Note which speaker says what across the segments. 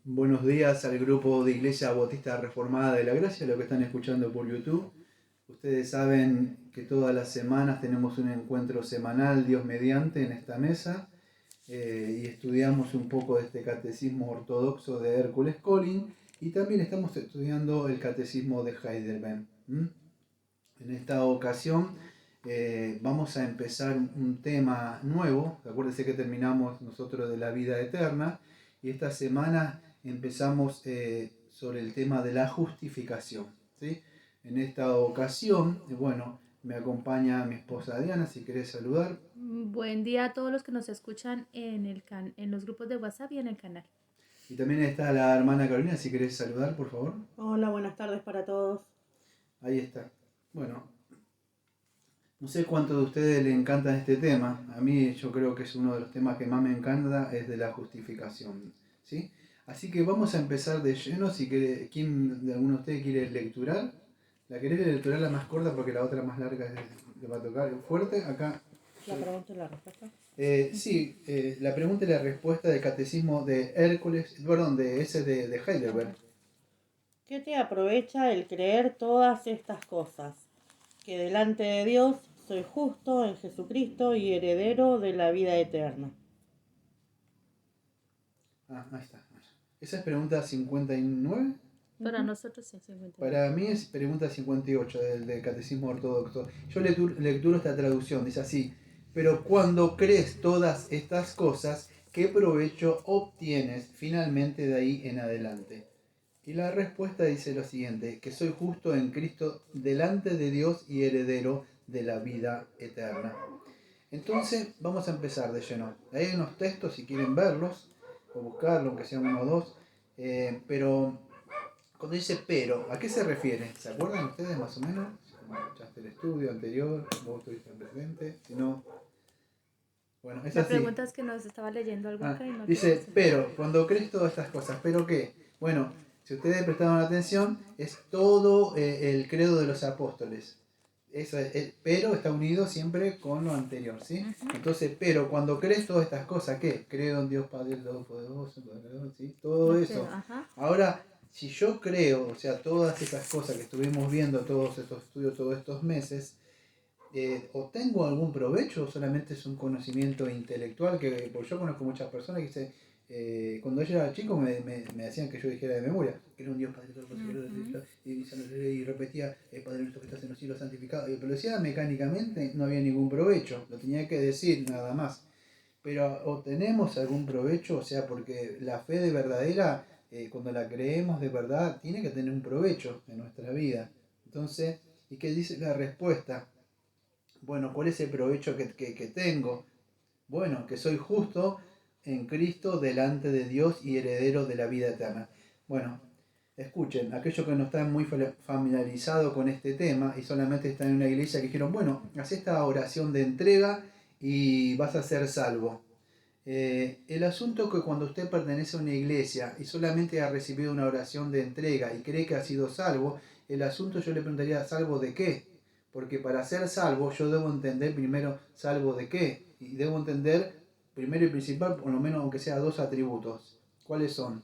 Speaker 1: Buenos días al grupo de Iglesia Bautista Reformada de la Gracia, lo que están escuchando por YouTube. Ustedes saben que todas las semanas tenemos un encuentro semanal, Dios mediante, en esta mesa, y estudiamos un poco de este catecismo ortodoxo de Hércules Colin, y también estamos estudiando el catecismo de Heidelberg. En esta ocasión vamos a empezar un tema nuevo. Acuérdense que terminamos nosotros de la vida eterna, y esta semana empezamos sobre el tema de la justificación, ¿sí? En esta ocasión, me acompaña mi esposa Diana, si querés saludar.
Speaker 2: Buen día a todos los que nos escuchan en los grupos de WhatsApp y en el canal.
Speaker 1: Y también está la hermana Carolina, si querés saludar, por favor.
Speaker 3: Hola, buenas tardes para todos.
Speaker 1: Ahí está. Bueno, no sé cuántos de ustedes le encanta este tema. A mí yo creo que es uno de los temas que más me encanta, es de la justificación, ¿sí? Así que vamos a empezar de lleno. Si quiere, ¿quién de alguno de ustedes quiere lecturar? ¿La querés lecturar la más corta porque la otra más larga le va a tocar fuerte? Acá.
Speaker 3: ¿La pregunta y la respuesta?
Speaker 1: Sí, la pregunta y la respuesta del catecismo de Hércules, perdón, de Heidelberg.
Speaker 3: ¿Qué te aprovecha el creer todas estas cosas? Que delante de Dios soy justo en Jesucristo y heredero de la vida eterna.
Speaker 1: Ahí está. Esa es pregunta 59.
Speaker 2: Para nosotros sí, 50.
Speaker 1: Para mí es pregunta 58 del Catecismo Ortodoxo. Yo lecturo esta traducción, dice así: pero cuando crees todas estas cosas, ¿qué provecho obtienes finalmente de ahí en adelante? Y la respuesta dice lo siguiente: que soy justo en Cristo delante de Dios y heredero de la vida eterna. Entonces vamos a empezar de lleno. Hay unos textos si quieren verlos o buscarlos, aunque sean uno o dos, pero cuando dice pero, ¿a qué se refiere? ¿Se acuerdan ustedes más o menos? Como escuchaste el estudio anterior, vos estuviste presente, si no... Bueno, es
Speaker 2: La
Speaker 1: así.
Speaker 2: pregunta es que nos estaba leyendo algo acá y no
Speaker 1: Dice, pero, cuando crees todas estas cosas, ¿pero qué? Bueno, si ustedes prestaron atención, es todo el credo de los apóstoles. Eso es, pero está unido siempre con lo anterior, ¿sí? Entonces, pero cuando crees todas estas cosas, ¿qué? Creo en Dios Padre Todopoderoso, ¿sí? Todo eso. Ahora, si yo creo, o sea, todas esas cosas que estuvimos viendo, todos estos estudios, todos estos meses, ¿obtengo algún provecho o solamente es un conocimiento intelectual? Porque yo conozco muchas personas que dicen, cuando yo era chico me decían que yo dijera de memoria, que era un Dios Padre Todopoderoso, y repetía, Padre nuestro que estás en los cielos, santificado, pero lo decía mecánicamente, no había ningún provecho, lo tenía que decir nada más. Pero ¿obtenemos algún provecho? O sea, porque la fe de verdadera, cuando la creemos de verdad, tiene que tener un provecho en nuestra vida. Entonces, ¿y qué dice la respuesta? Bueno, ¿cuál es el provecho que tengo? Bueno, que soy justo en Cristo delante de Dios y heredero de la vida eterna. Bueno, escuchen, aquellos que no están muy familiarizados con este tema y solamente están en una iglesia, que dijeron, bueno, haz esta oración de entrega y vas a ser salvo. El asunto es que cuando usted pertenece a una iglesia y solamente ha recibido una oración de entrega y cree que ha sido salvo, el asunto yo le preguntaría, ¿salvo de qué? Porque para ser salvo yo debo entender primero salvo de qué. Y debo entender primero y principal, por lo menos aunque sea dos atributos. ¿Cuáles son?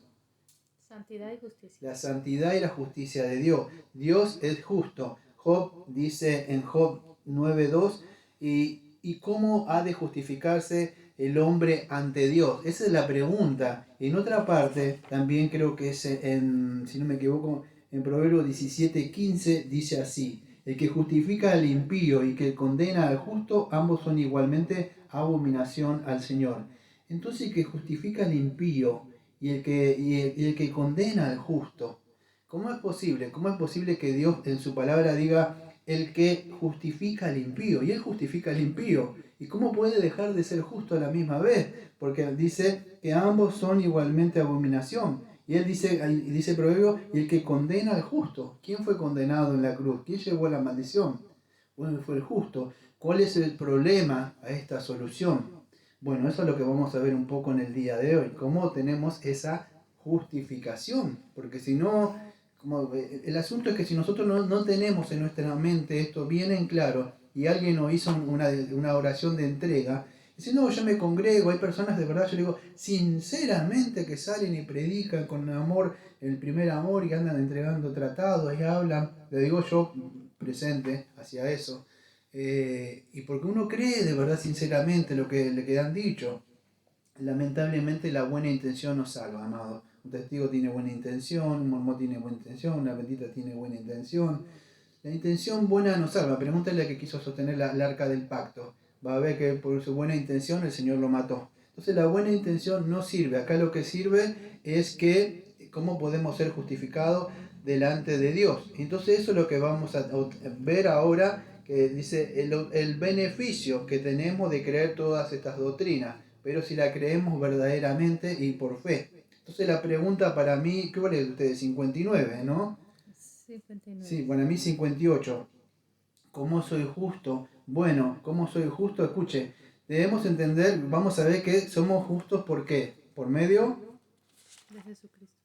Speaker 2: Santidad y justicia.
Speaker 1: La santidad y la justicia de Dios. Dios es justo. Job dice en Job 9.2, ¿y cómo ha de justificarse el hombre ante Dios? Esa es la pregunta. En otra parte, también creo que es si no me equivoco, en Proverbios 17.15 dice así: el que justifica al impío y que condena al justo, ambos son igualmente abominación al Señor. Entonces, el que justifica al impío y el que condena al justo, ¿cómo es posible? ¿Cómo es posible que Dios en su palabra diga el que justifica al impío? Y él justifica al impío. ¿Y cómo puede dejar de ser justo a la misma vez? Porque dice que ambos son igualmente abominación. Y él dice el proverbio, y el que condena al justo. ¿Quién fue condenado en la cruz? ¿Quién llevó la maldición? Bueno, fue el justo. ¿Cuál es el problema a esta solución? Bueno, eso es lo que vamos a ver un poco en el día de hoy. ¿Cómo tenemos esa justificación? Porque si no, el asunto es que si nosotros no tenemos en nuestra mente esto bien en claro y alguien nos hizo una oración de entrega Dice, no, yo me congrego, hay personas de verdad, yo le digo, sinceramente que salen y predican con amor, el primer amor, y andan entregando tratados y hablan, le digo yo presente hacia eso, y porque uno cree de verdad sinceramente lo que le han dicho. Lamentablemente la buena intención no salva, amado. Un testigo tiene buena intención, un mormón tiene buena intención, una bendita tiene buena intención. La intención buena no salva. Pregúntale a que quiso sostener el arca del pacto. Va a ver que por su buena intención el Señor lo mató. Entonces la buena intención no sirve. Acá lo que sirve es que cómo podemos ser justificados delante de Dios. Entonces eso es lo que vamos a ver ahora, que dice el beneficio que tenemos de creer todas estas doctrinas, pero si la creemos verdaderamente y por fe. Entonces la pregunta para mí, ¿qué vale ustedes? 59, ¿no?
Speaker 2: 59.
Speaker 1: Sí, para mí 58. ¿Cómo soy justo? Bueno, ¿cómo soy justo? Escuche, debemos entender, vamos a ver que somos justos ¿por qué? ¿Por medio?
Speaker 2: De Jesucristo.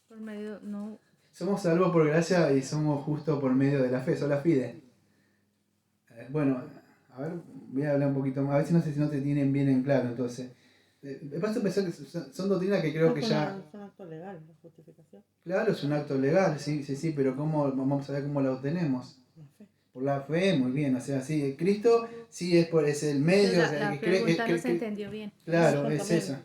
Speaker 2: Por medio, no.
Speaker 1: Somos salvos por gracia y somos justos por medio de la fe, sola fide. Bueno, a ver, voy a hablar un poquito más, a ver si no te tienen bien en claro, entonces. Me pasa a pensar que son doctrinas que creo que ya...
Speaker 3: Es un acto legal, la justificación.
Speaker 1: Claro, es un acto legal, sí, pero ¿cómo vamos a ver cómo la obtenemos?
Speaker 3: La fe.
Speaker 1: Por la fe, muy bien, o sea, sí, Cristo sí es el medio.
Speaker 2: La,
Speaker 1: o sea,
Speaker 2: la pregunta no se entendió bien.
Speaker 1: Claro, es
Speaker 3: Exactamente.
Speaker 1: esa.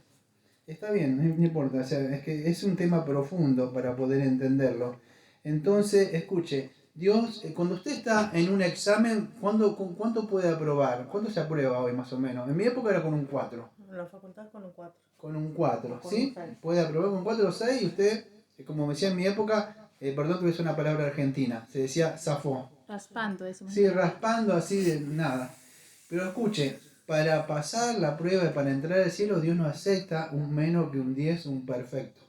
Speaker 1: Está bien, no importa, o sea, es que es un tema profundo para poder entenderlo. Entonces, escuche, Dios, cuando usted está en un examen, ¿cuánto puede aprobar? ¿Cuánto se aprueba hoy más o menos? En mi época era con un 4.
Speaker 3: En la facultad con un 4.
Speaker 1: Con un 4,
Speaker 3: Con
Speaker 1: ¿sí?
Speaker 3: un 6.
Speaker 1: Puede aprobar con 4 o 6 y usted, como me decía en mi época, perdón que es una palabra argentina, se decía zafó.
Speaker 2: Raspando eso.
Speaker 1: Sí, raspando así de nada. Pero escuche, para pasar la prueba y para entrar al cielo, Dios no acepta un menos que un 10, un perfecto.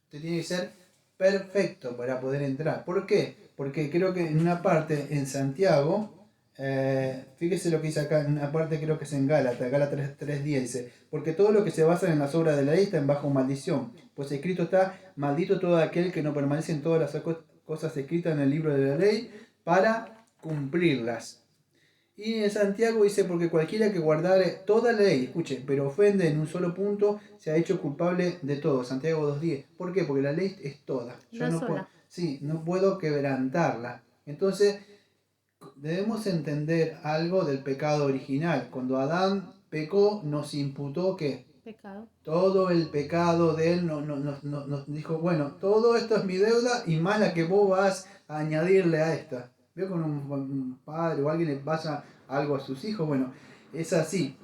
Speaker 1: Usted tiene que ser perfecto para poder entrar. ¿Por qué? Porque creo que en una parte, en Santiago, fíjese lo que dice acá, en una parte creo que es en Gálatas 3.10 dice, porque todo lo que se basa en las obras de la ley está en bajo maldición, pues escrito está, maldito todo aquel que no permanece en todas las cosas escritas en el libro de la ley para cumplirlas. Y en Santiago dice, porque cualquiera que guardare toda la ley, escuche, pero ofende en un solo punto, se ha hecho culpable de todo. Santiago 2.10. ¿Por qué? Porque la ley es toda. Yo
Speaker 2: No
Speaker 1: no puedo,
Speaker 2: sola.
Speaker 1: sí, no puedo quebrantarla. Entonces, debemos entender algo del pecado original. Cuando Adán pecó, nos imputó que
Speaker 2: Pecado.
Speaker 1: todo el pecado de él nos dijo, bueno, todo esto es mi deuda y más la que vos vas a añadirle a esta. Veo con un padre o alguien le pasa algo a sus hijos, bueno, es así.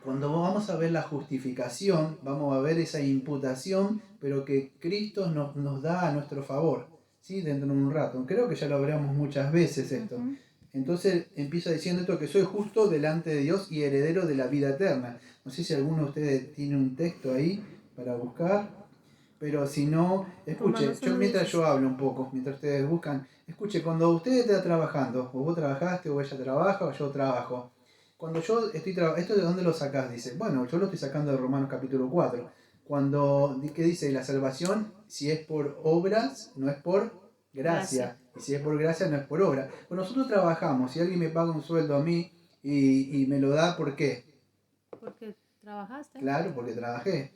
Speaker 1: Cuando vamos a ver la justificación, vamos a ver esa imputación, pero que Cristo nos da a nuestro favor, ¿sí? Dentro de un rato. Creo que ya lo hablamos muchas veces esto.
Speaker 2: Ujú.
Speaker 1: Entonces empieza diciendo esto, que soy justo delante de Dios y heredero de la vida eterna. No sé si alguno de ustedes tiene un texto ahí para buscar, pero si no, escuche,
Speaker 2: Romanos 1:16.
Speaker 1: mientras yo hablo un poco, mientras ustedes buscan, escuche, cuando usted está trabajando, o vos trabajaste, o ella trabaja, o yo trabajo, cuando yo estoy trabajando, ¿esto de dónde lo sacás? Dice, bueno, yo lo estoy sacando de Romanos capítulo 4, ¿qué dice? La salvación, si es por obras, no es por gracia. Y si es por gracia, no es por obra. Cuando nosotros trabajamos, si alguien me paga un sueldo a mí y me lo da, ¿por qué?
Speaker 2: Porque trabajaste.
Speaker 1: Claro, porque trabajé.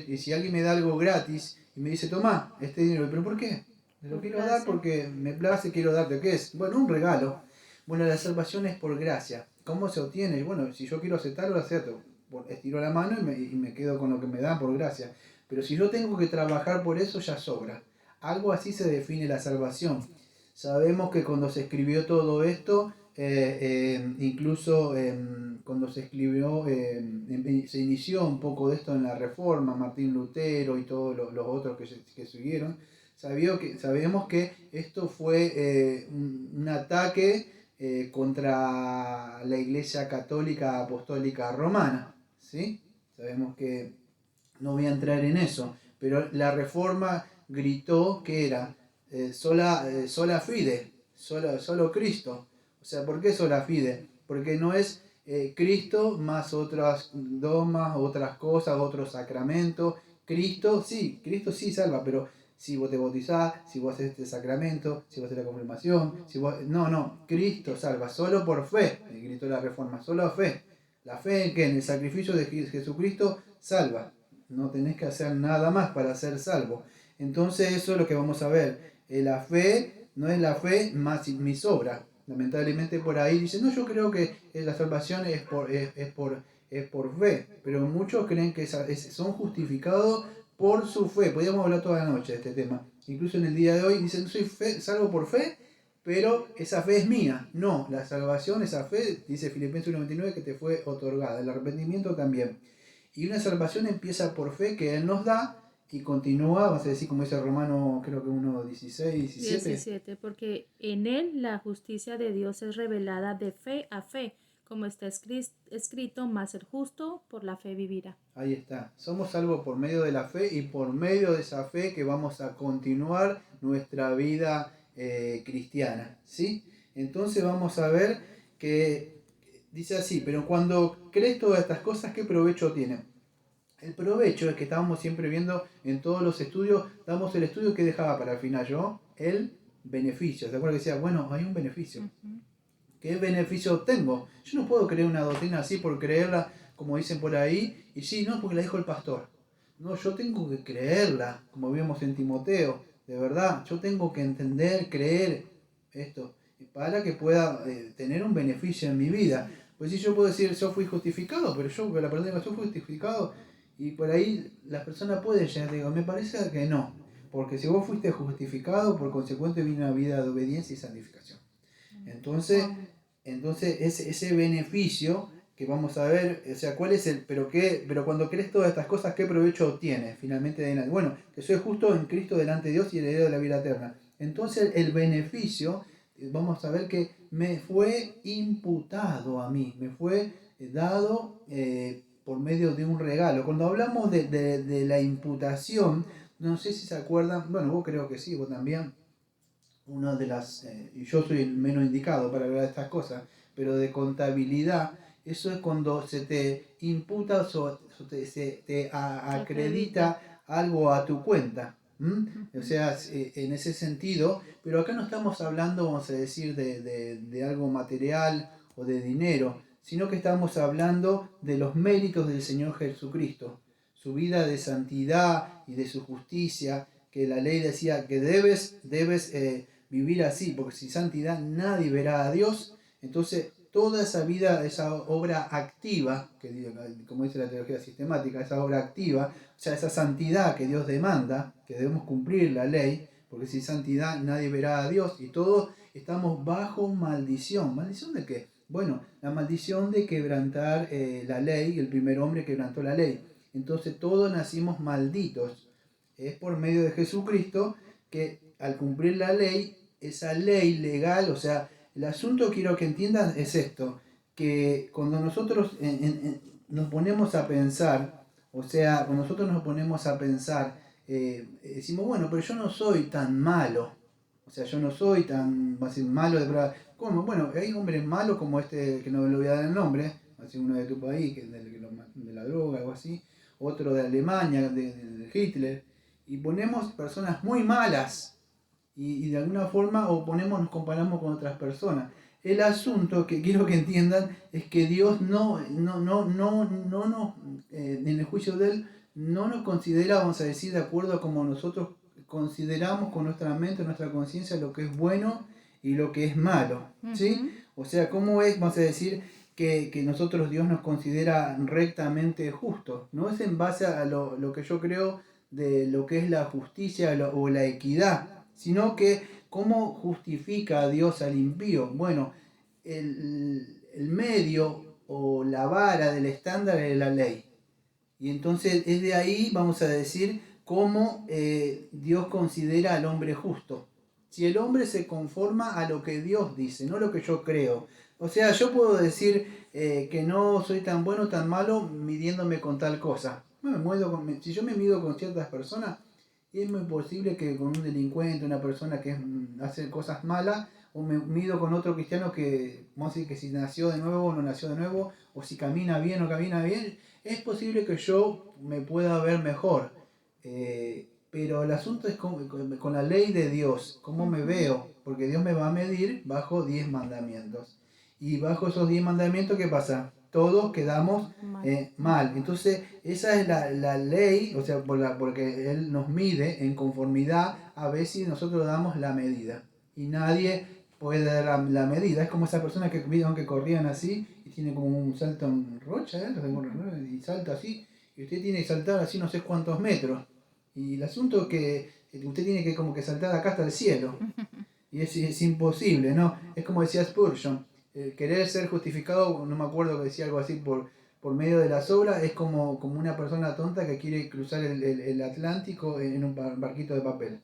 Speaker 1: Y si alguien me da algo gratis y me dice, toma, este dinero, ¿pero por qué? Te lo
Speaker 2: Por
Speaker 1: quiero
Speaker 2: gracia.
Speaker 1: dar porque me place, quiero darte. ¿Qué es? Bueno, un regalo. Bueno, la salvación es por gracia. ¿Cómo se obtiene? Bueno, si yo quiero aceptarlo, lo acepto. Estiro la mano y me quedo con lo que me dan por gracia. Pero si yo tengo que trabajar por eso, ya sobra. Algo así se define la salvación. Sabemos que cuando se escribió todo esto, incluso cuando se escribió, se inició un poco de esto en la Reforma, Martín Lutero y todos los otros que siguieron, sabemos que esto fue un ataque contra la Iglesia Católica Apostólica Romana, ¿sí? Sabemos que no voy a entrar en eso, pero la Reforma gritó que era sola fide, solo Cristo. O sea, ¿por qué sola fide? Porque no es Cristo más otras dogmas, otras cosas, otros sacramentos. Cristo sí salva, pero si vos te bautizás, si vos haces este sacramento, si vos haces la confirmación, si vos... No, Cristo salva, solo por fe, gritó la Reforma, solo fe. La fe en que en el sacrificio de Jesucristo salva. No tenés que hacer nada más para ser salvo. Entonces eso es lo que vamos a ver. La fe no es la fe más mis obras. Lamentablemente por ahí dicen, no, yo creo que la salvación es por fe. Pero muchos creen que son justificados por su fe. Podríamos hablar toda la noche de este tema. Incluso en el día de hoy dicen, soy salvo por fe, pero esa fe es mía. No, la salvación, esa fe, dice Filipenses 1:29, que te fue otorgada. El arrepentimiento también. Y una salvación empieza por fe que Él nos da y continúa, vamos a decir, como dice Romano, creo que 1:16, 17.
Speaker 2: 17, porque en él la justicia de Dios es revelada de fe a fe, como está escrito, mas el justo por la fe vivirá.
Speaker 1: Ahí está. Somos salvos por medio de la fe y por medio de esa fe que vamos a continuar nuestra vida cristiana, ¿sí? Entonces vamos a ver que dice así, pero cuando crees todas estas cosas, ¿qué provecho tiene? El provecho es que estábamos siempre viendo en todos los estudios, damos el estudio que dejaba para el final yo, el beneficio. ¿Se acuerdan que decía, bueno, hay un beneficio?
Speaker 2: Uh-huh.
Speaker 1: ¿Qué beneficio obtengo? Yo no puedo creer una doctrina así por creerla, como dicen por ahí, y sí, no, porque la dijo el pastor. No, yo tengo que creerla, como vimos en Timoteo, de verdad, yo tengo que entender, creer esto, para que pueda tener un beneficio en mi vida. Pues si yo puedo decir, yo fui justificado, pero la persona que yo fui justificado, y por ahí la persona puede llegar, digo, me parece que no, porque si vos fuiste justificado, por consecuente viene una vida de obediencia y santificación. Entonces ese beneficio que vamos a ver, o sea, ¿cuál es pero cuando crees todas estas cosas, ¿qué provecho obtienes finalmente de nada? Bueno, que soy justo en Cristo delante de Dios y heredero de la vida eterna. Entonces el beneficio, vamos a ver que me fue imputado a mí, me fue dado por medio de un regalo. Cuando hablamos de la imputación, no sé si se acuerdan, bueno, vos creo que sí, vos también, una de las, y yo soy el menos indicado para hablar de estas cosas, pero de contabilidad, eso es cuando se te imputa o se te acredita algo a tu cuenta. O sea, en ese sentido, pero acá no estamos hablando, vamos a decir, de algo material o de dinero, sino que estamos hablando de los méritos del Señor Jesucristo, su vida de santidad y de su justicia, que la ley decía que debes vivir así, porque sin santidad nadie verá a Dios. Entonces toda esa vida, esa obra activa, que como dice la teología sistemática, esa obra activa, o sea, esa santidad que Dios demanda, que debemos cumplir la ley, porque sin santidad nadie verá a Dios, y todos estamos bajo maldición. ¿Maldición de qué? Bueno, la maldición de quebrantar la ley, el primer hombre quebrantó la ley. Entonces todos nacimos malditos. Es por medio de Jesucristo que al cumplir la ley, esa ley legal, o sea, el asunto quiero que entiendan es esto, que cuando nosotros nos ponemos a pensar, o sea, cuando nosotros nos ponemos a pensar, decimos, bueno, pero yo no soy tan malo, o sea, yo no soy tan, va a decir, malo de verdad. ¿Cómo? Bueno, hay hombres malos como este, que no le voy a dar el nombre, va a ser uno de tu país, que es de la droga, algo así, otro de Alemania, de Hitler, y ponemos personas muy malas, y de alguna forma nos comparamos con otras personas. El asunto que quiero que entiendan es que Dios no en el juicio de Él, no nos considera, vamos a decir, de acuerdo a como nosotros consideramos con nuestra mente, nuestra conciencia, lo que es bueno y lo que es malo, ¿sí? O sea, ¿cómo es, vamos a decir, que nosotros Dios nos considera rectamente justos? No es en base a lo que yo creo de lo que es la justicia o la equidad, sino que ¿cómo justifica a Dios al impío? Bueno, el medio o la vara del estándar es la ley. Y entonces es de ahí, vamos a decir, cómo Dios considera al hombre justo. Si el hombre se conforma a lo que Dios dice, no lo que yo creo. O sea, yo puedo decir que no soy tan bueno, tan malo, midiéndome con tal cosa. Si yo me mido con ciertas personas, es muy posible que con un delincuente, una persona que hace cosas malas, o me mido con otro cristiano que, vamos a decir, que si nació de nuevo o no nació de nuevo, o si camina bien o camina bien, es posible que yo me pueda ver mejor. Pero el asunto es con la ley de Dios, cómo me veo, porque Dios me va a medir bajo 10 mandamientos. Y bajo esos 10 mandamientos, ¿qué pasa? todos quedamos
Speaker 2: Mal.
Speaker 1: mal. Entonces, esa es la ley, o sea, porque Él nos mide en conformidad a ver si nosotros damos la medida. Y nadie puede dar la medida. Es como esas personas que vieron que corrían así y tienen como un salto en rocha, y salta así. Y usted tiene que saltar así no sé cuántos metros. Y el asunto es que usted tiene que como que saltar acá hasta el cielo. Y es imposible, ¿no? Es como decía Spurgeon, querer ser justificado, no me acuerdo que decía algo así, por medio de las obras, es como una persona tonta que quiere cruzar el Atlántico en un barquito de papel.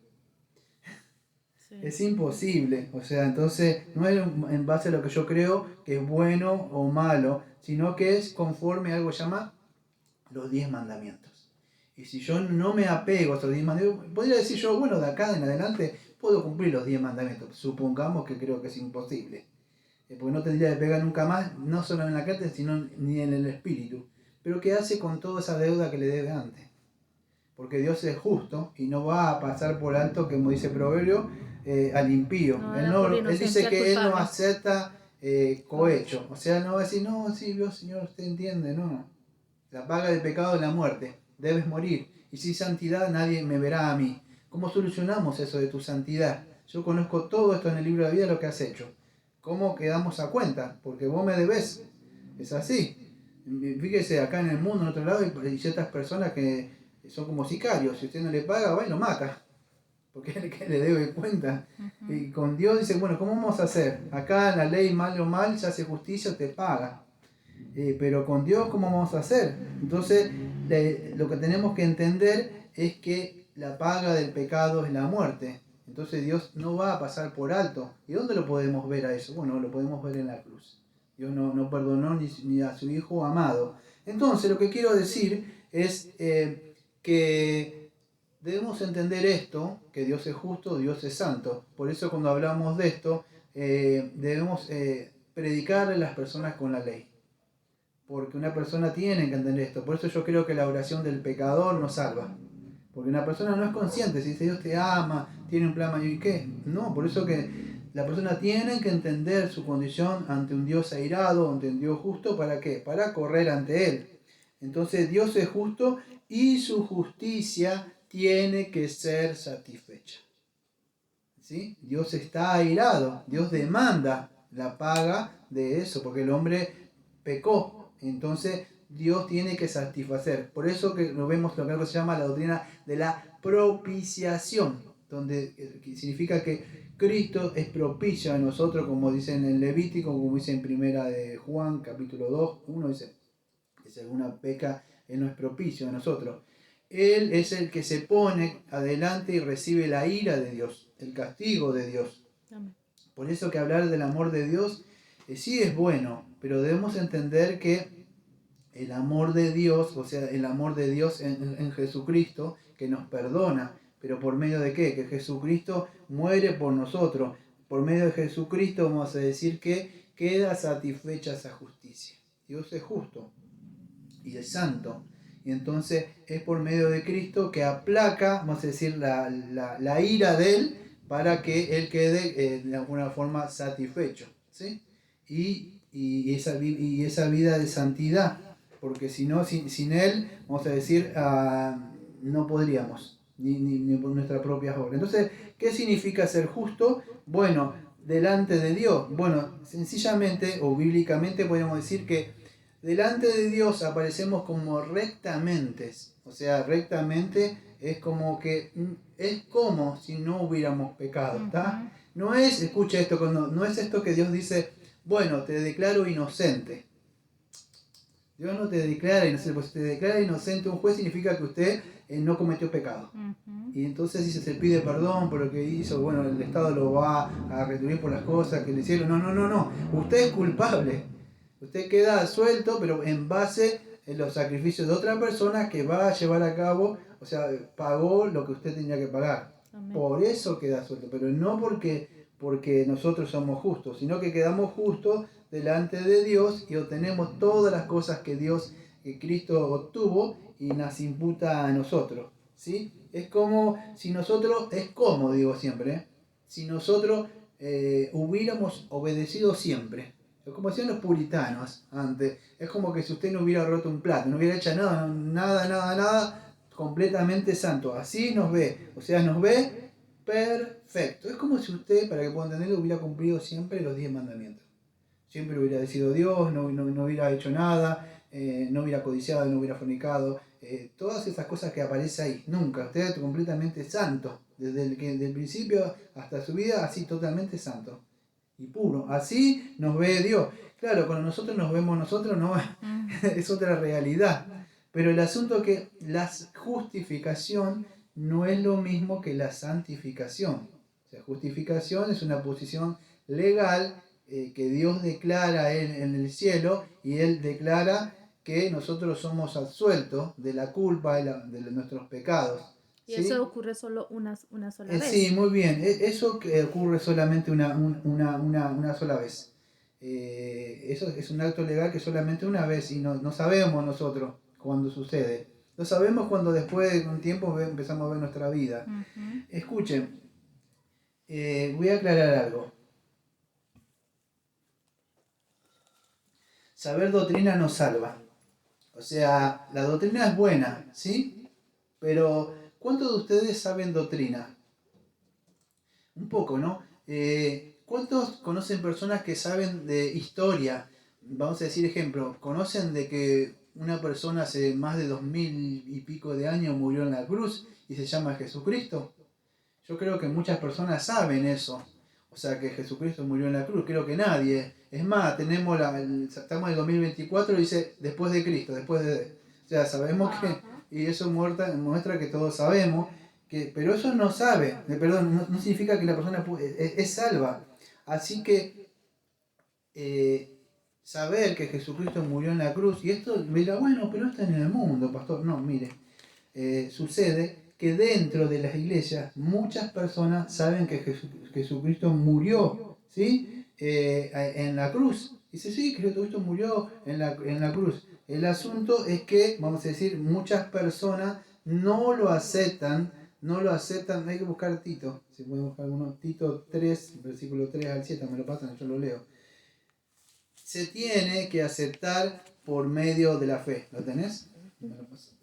Speaker 2: Sí.
Speaker 1: Es imposible, o sea, entonces no es en base a lo que yo creo que es bueno o malo, sino que es conforme a algo que se llama los 10 mandamientos. Y si yo no me apego a esos 10 mandamientos, podría decir yo, bueno, de acá en adelante puedo cumplir los 10 mandamientos. Supongamos que creo que es imposible. Porque no tendría que pegar nunca más, no solo en la carta, sino ni en el espíritu. Pero ¿qué hace con toda esa deuda que le debe antes? Porque Dios es justo y no va a pasar por alto, como dice Proverbio, al impío.
Speaker 2: No, por
Speaker 1: Él dice
Speaker 2: inocencia
Speaker 1: que Él no
Speaker 2: culpable.
Speaker 1: acepta cohecho. O sea, no va a decir, no, sí, Dios, Señor, usted entiende, no. La paga del pecado es la muerte, debes morir. Y sin santidad nadie me verá a mí. ¿Cómo solucionamos eso de tu santidad? Yo conozco todo esto en el libro de vida, lo que has hecho. ¿Cómo quedamos a cuenta? Porque vos me debes. Es así. Fíjese, acá en el mundo, en otro lado, hay ciertas personas que son como sicarios. Si usted no le paga, va y lo mata. Porque es el que le debe cuenta. Y con Dios dice, bueno, ¿cómo vamos a hacer? Acá en la ley, mal o mal, se hace justicia, te paga. Pero con Dios, ¿cómo vamos a hacer? Entonces, lo que tenemos que entender es que la paga del pecado es la muerte. Entonces Dios no va a pasar por alto. ¿Y dónde lo podemos ver a eso? Bueno, lo podemos ver en la cruz. Dios no perdonó ni a su Hijo amado. Entonces, lo que quiero decir es que debemos entender esto, que Dios es justo, Dios es santo. Por eso cuando hablamos de esto, debemos predicarle a las personas con la ley. Porque una persona tiene que entender esto. Por eso yo creo que la oración del pecador nos salva. Porque una persona no es consciente. Si dice Dios te ama, tiene un plan mayor, ¿y qué? No, por eso que la persona tiene que entender su condición ante un Dios airado, ante un Dios justo. ¿Para qué? Para correr ante Él. Entonces Dios es justo y su justicia tiene que ser satisfecha. ¿Sí? Dios está airado. Dios demanda la paga de eso. Porque el hombre pecó. Entonces Dios tiene que satisfacer. Por eso que lo vemos lo que se llama la doctrina de la propiciación, donde significa que Cristo es propicio a nosotros, como dice en el Levítico, como dice en primera de Juan, capítulo 2, 1 dice que si alguna peca, Él no es propicio a nosotros. Él es el que se pone adelante y recibe la ira de Dios, el castigo de Dios.
Speaker 2: Amén.
Speaker 1: Por eso que hablar del amor de Dios sí es bueno, pero debemos entender que el amor de Dios, o sea, el amor de Dios en Jesucristo, que nos perdona, pero ¿por medio de qué? Que Jesucristo muere por nosotros. Por medio de Jesucristo vamos a decir que queda satisfecha esa justicia. Dios es justo y es santo. Y entonces es por medio de Cristo que aplaca, vamos a decir, la ira de Él para que Él quede de alguna forma satisfecho. ¿Sí? Y esa vida de santidad, porque si no, sin Él, vamos a decir, no podríamos, ni por nuestras propias obras. Entonces, ¿qué significa ser justo? Bueno, delante de Dios. Bueno, sencillamente o bíblicamente podemos decir que delante de Dios aparecemos como rectamente. O sea, rectamente es como que es como si no hubiéramos pecado, ¿está? No es, escucha esto, no es esto que Dios dice, bueno, te declaro inocente. Dios no te declara inocente, pues si te declara inocente un juez significa que usted no cometió pecado. Y entonces si se pide perdón por lo que hizo, bueno, el Estado lo va a retribuir por las cosas que le hicieron. No. Usted es culpable. Usted queda suelto, pero en base a los sacrificios de otra persona que va a llevar a cabo, o sea, pagó lo que usted tenía que pagar. Amén. Por eso queda suelto, pero no porque nosotros somos justos, sino que quedamos justos delante de Dios y obtenemos todas las cosas que Cristo obtuvo y nos imputa a nosotros. ¿Sí? Es como si nosotros, digo siempre, si nosotros hubiéramos obedecido siempre. como decían los puritanos antes, es como que si usted no hubiera roto un plato, no hubiera hecho nada, completamente santo. Así nos ve, o sea, nos ve perfecto. Es como si usted, para que puedan entenderlo, hubiera cumplido siempre los 10 mandamientos. Siempre hubiera sido Dios, no hubiera hecho nada, no hubiera codiciado, no hubiera fornicado. Todas esas cosas que aparecen ahí. Nunca. Usted es completamente santo. Desde el principio hasta su vida, así totalmente santo. Y puro. Así nos ve Dios. Claro, cuando nosotros nos vemos nosotros, no es otra realidad. Pero el asunto es que la justificación no es lo mismo que la santificación. O sea, justificación es una posición legal que Dios declara en el cielo, y Él declara que nosotros somos absueltos de la culpa de nuestros pecados.
Speaker 2: Y
Speaker 1: ¿sí?
Speaker 2: eso ocurre solo una sola vez.
Speaker 1: Sí, muy bien. Eso que ocurre solamente una sola vez. Eso es un acto legal que solamente una vez, y no sabemos nosotros cuándo sucede. Lo sabemos cuando después de un tiempo empezamos a ver nuestra vida. Escuchen, voy a aclarar algo. Saber doctrina no salva. O sea, la doctrina es buena, ¿sí? Pero, ¿cuántos de ustedes saben doctrina? Un poco, ¿no? ¿Cuántos conocen personas que saben de historia? Vamos a decir ejemplo, ¿conocen de que una persona hace más de 2000 y pico de años murió en la cruz y se llama Jesucristo? Yo creo que muchas personas saben eso. O sea, que Jesucristo murió en la cruz. Creo que nadie. Es más, estamos en el 2024 y dice después de Cristo, después de... O sea, sabemos que... Y eso muestra que todos sabemos. Pero eso no sabe. Perdón, no significa que la persona es salva. Así que... saber que Jesucristo murió en la cruz. Y esto me dirá, bueno, pero está en el mundo, pastor. No, mire. Sucede que dentro de las iglesias muchas personas saben que Jesucristo murió, ¿sí? En la cruz. Dice, sí, que Jesucristo murió en la cruz. El asunto es que, vamos a decir, muchas personas no lo aceptan, hay que buscar Tito, si pueden buscar alguno, Tito 3, versículo 3 al 7, me lo pasan, yo lo leo. Se tiene que aceptar por medio de la fe, ¿lo tenés? Me lo pasan.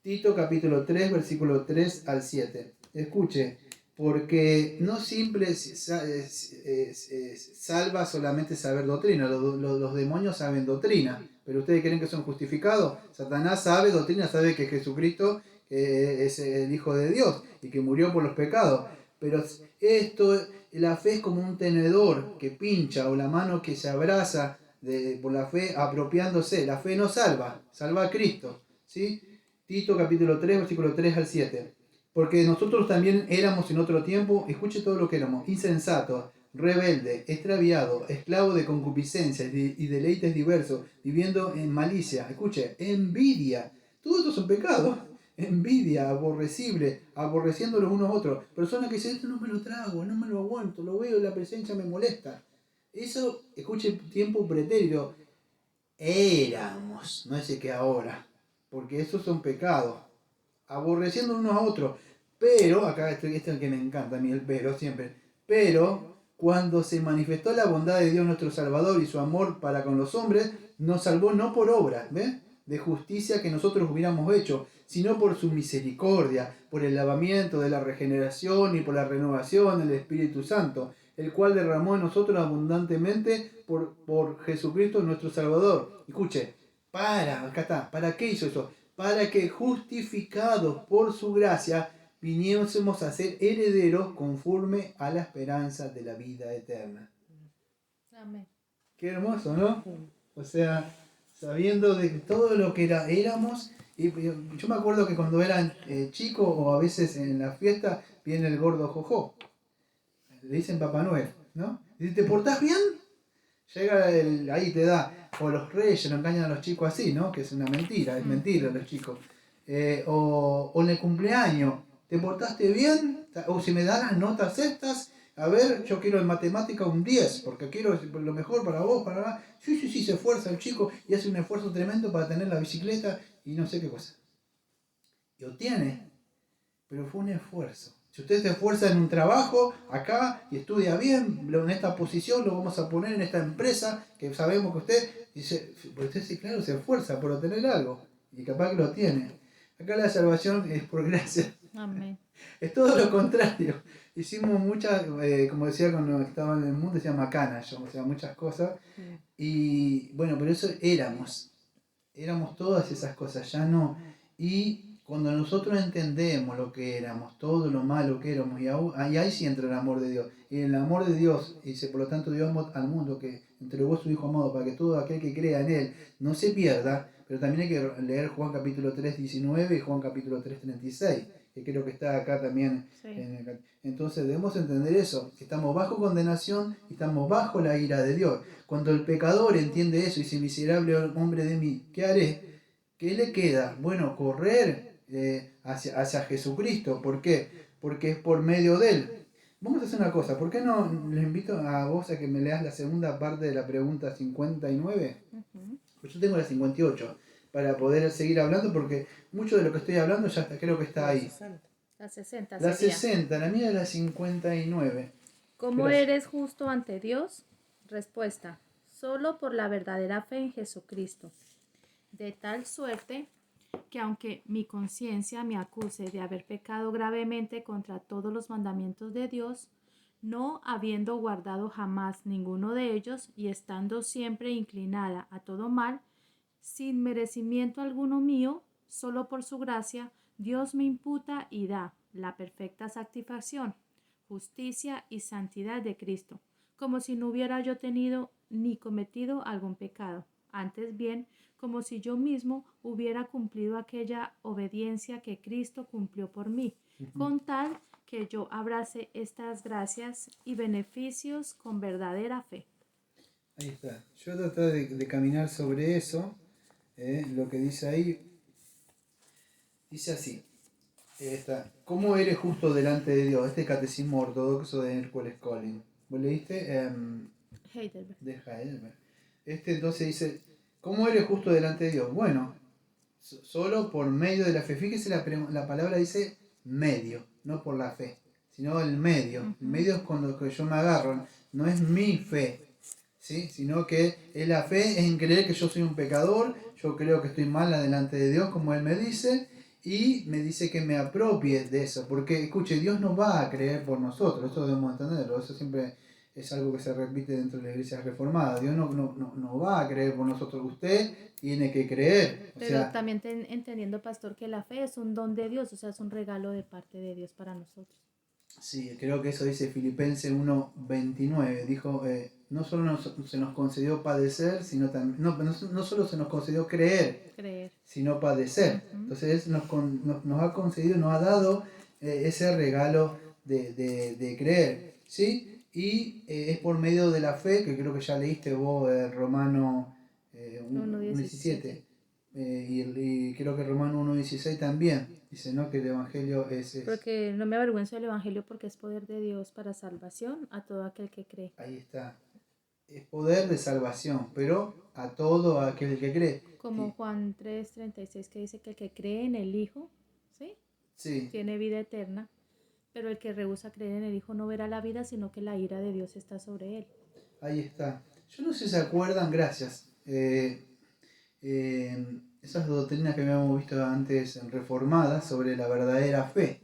Speaker 1: Tito capítulo 3, versículo 3 al 7. Escuche, porque no simple salva solamente saber doctrina, los demonios saben doctrina, pero ustedes creen que son justificados. Satanás sabe doctrina, sabe que Jesucristo es el Hijo de Dios y que murió por los pecados, pero la fe es como un tenedor que pincha, o la mano que se abraza por la fe apropiándose. La fe no salva, salva a Cristo, ¿sí? Tito capítulo 3, versículo 3 al 7. Porque nosotros también éramos en otro tiempo, escuche todo lo que éramos, insensatos, rebeldes, extraviados, esclavos de concupiscencias y deleites diversos, viviendo en malicia, escuche, envidia. Todo esto son pecados. Envidia, aborrecible, aborreciendo los unos a otros. Personas que dicen, esto no me lo trago, no me lo aguanto, lo veo, la presencia me molesta. Eso, escuche, tiempo pretérito. Éramos, no es que ahora. Porque esos son pecados, aborreciendo unos a otros. Pero, acá este es el que me encanta a mí, el pero siempre. Pero, cuando se manifestó la bondad de Dios nuestro Salvador y su amor para con los hombres, nos salvó no por obras, ¿ves?, de justicia que nosotros hubiéramos hecho, sino por su misericordia, por el lavamiento de la regeneración y por la renovación del Espíritu Santo, el cual derramó en nosotros abundantemente por Jesucristo nuestro Salvador. Escuche, acá está, ¿para qué hizo eso? Para que justificados por su gracia viniésemos a ser herederos conforme a la esperanza de la vida eterna.
Speaker 2: Amén.
Speaker 1: Qué hermoso, ¿no? O sea, sabiendo de todo lo que éramos, y yo me acuerdo que cuando eran chicos o a veces en la fiesta viene el gordo Jojo, le dicen Papá Noel, ¿no? Dice, ¿te portás bien? Llega ahí te da, o los reyes lo engañan a los chicos así, ¿no? Que es una mentira, es mentira los chicos. O en el cumpleaños, ¿te portaste bien? O si me dan las notas estas, a ver, yo quiero en matemática un 10, porque quiero lo mejor para vos, para... Sí, se esfuerza el chico y hace un esfuerzo tremendo para tener la bicicleta y no sé qué cosa. Y obtiene, pero fue un esfuerzo. Si usted se esfuerza en un trabajo acá y estudia bien, en esta posición lo vamos a poner en esta empresa, que sabemos que usted dice, pues usted sí, claro, se esfuerza por obtener algo y capaz que lo tiene. Acá la salvación es por gracia.
Speaker 2: Amén.
Speaker 1: Es todo lo contrario. Hicimos muchas, como decía cuando estaba en el mundo, decía macana yo, o sea, muchas cosas. Y bueno, pero eso éramos todas esas cosas, ya no. Y cuando nosotros entendemos lo que éramos, todo lo malo que éramos, y ahí sí entra el amor de Dios. Y el amor de Dios, dice, por lo tanto Dios amó al mundo que entregó a su Hijo amado para que todo aquel que crea en Él no se pierda, pero también hay que leer Juan capítulo 3, 19 y Juan capítulo 3, 36, que creo que está acá también.
Speaker 2: Sí.
Speaker 1: Entonces debemos entender eso, que estamos bajo condenación y estamos bajo la ira de Dios. Cuando el pecador entiende eso y dice, miserable hombre de mí, ¿qué haré? ¿Qué le queda? Bueno, correr hacia Jesucristo. ¿Por qué? Porque es por medio de Él. Vamos a hacer una cosa, ¿por qué no les invito a vos a que me leas la segunda parte de la pregunta 59? Pues yo tengo la 58 para poder seguir hablando, porque mucho de lo que estoy hablando ya creo que está ahí.
Speaker 2: La 60
Speaker 1: La
Speaker 2: sería.
Speaker 1: 60, la mía es la 59.
Speaker 2: ¿Cómo
Speaker 1: Gracias.
Speaker 2: eres justo ante Dios? Respuesta: solo por la verdadera fe en Jesucristo. De tal suerte que aunque mi conciencia me acuse de haber pecado gravemente contra todos los mandamientos de Dios, no habiendo guardado jamás ninguno de ellos y estando siempre inclinada a todo mal, sin merecimiento alguno mío, solo por su gracia, Dios me imputa y da la perfecta satisfacción, justicia y santidad de Cristo, como si no hubiera yo tenido ni cometido algún pecado, antes bien, como si yo mismo hubiera cumplido aquella obediencia que Cristo cumplió por mí, con tal que yo abrace estas gracias y beneficios con verdadera fe.
Speaker 1: Ahí está. Yo traté de caminar sobre eso. Lo que dice ahí. Dice así. ¿Cómo eres justo delante de Dios? Este catecismo ortodoxo de Hércules Collins. ¿Vos leíste?
Speaker 2: Heidelberg.
Speaker 1: De Heidelberg. Entonces dice, ¿cómo eres justo delante de Dios? Bueno, solo por medio de la fe. Fíjese la palabra dice medio, no por la fe, sino el medio. El medio es con lo que yo me agarro, no es mi fe, ¿sí? Sino que es la fe en creer que yo soy un pecador, yo creo que estoy mal delante de Dios, como Él me dice, y me dice que me apropie de eso, porque escuche, Dios no va a creer por nosotros, eso debemos entenderlo, eso siempre es algo que se repite dentro de la iglesia reformada. Dios no va a creer por nosotros, usted tiene que creer.
Speaker 2: Pero también entendiendo, pastor, que la fe es un don de Dios, o sea, es un regalo de parte de Dios para nosotros.
Speaker 1: Sí, creo que eso dice Filipenses 1:29, dijo, no solo se nos concedió padecer, sino también, no solo se nos concedió creer, sino padecer. Entonces nos ha concedido, nos ha dado ese regalo de creer, ¿sí? Y es por medio de la fe, que creo que ya leíste vos, Romano 1:17, y creo que Romano 1:16 también, dice, ¿no? Que el Evangelio es...
Speaker 2: Porque no me avergüenzo del Evangelio porque es poder de Dios para salvación a todo aquel que cree.
Speaker 1: Ahí está. Es poder de salvación, pero a todo aquel que cree.
Speaker 2: Como Juan 3:36 que dice que el que cree en el Hijo, ¿sí?
Speaker 1: Sí.
Speaker 2: Tiene vida eterna, pero el que rehúsa creer en el Hijo no verá la vida, sino que la ira de Dios está sobre él.
Speaker 1: Ahí está. Yo no sé si se acuerdan, gracias, esas doctrinas que habíamos visto antes reformadas sobre la verdadera fe.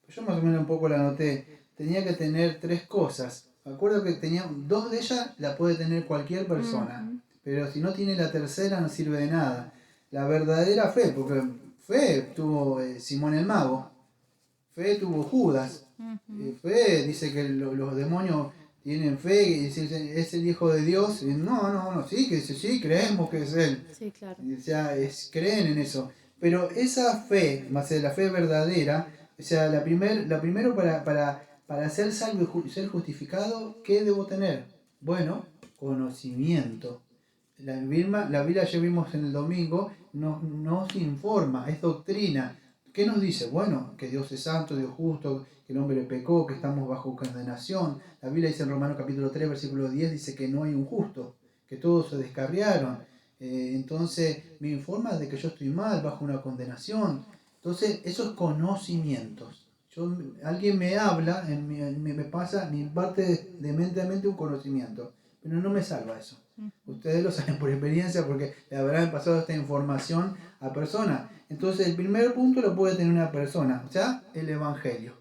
Speaker 1: Yo más o menos un poco la anoté. Tenía que tener 3 cosas. Me acuerdo que tenía 2 de ellas, la puede tener cualquier persona. Pero si no tiene la tercera no sirve de nada. La verdadera fe, porque fe tuvo Simón el Mago. Fe tuvo Judas. Fe dice que los demonios tienen fe y es el Hijo de Dios. No, sí, que dice, sí, creemos que es Él.
Speaker 2: Sí, claro.
Speaker 1: O sea, creen en eso. Pero esa fe, más de la fe verdadera, o sea, lo primero para ser salvo y ser justificado, ¿qué debo tener? Bueno, conocimiento. La Biblia ya vimos en el domingo, nos informa, es doctrina. ¿Qué nos dice? Bueno, que Dios es santo, Dios justo, que el hombre pecó, que estamos bajo condenación. La Biblia dice en Romanos capítulo 3, versículo 10, dice que no hay un justo, que todos se descarriaron. Entonces me informa de que yo estoy mal, bajo una condenación. Entonces, esos conocimientos. Alguien me habla, me pasa, me imparte de mente a mente un conocimiento, pero no me salva eso. Ustedes lo saben por experiencia porque le habrán pasado esta información a personas. Entonces el primer punto lo puede tener una persona, o sea, el Evangelio.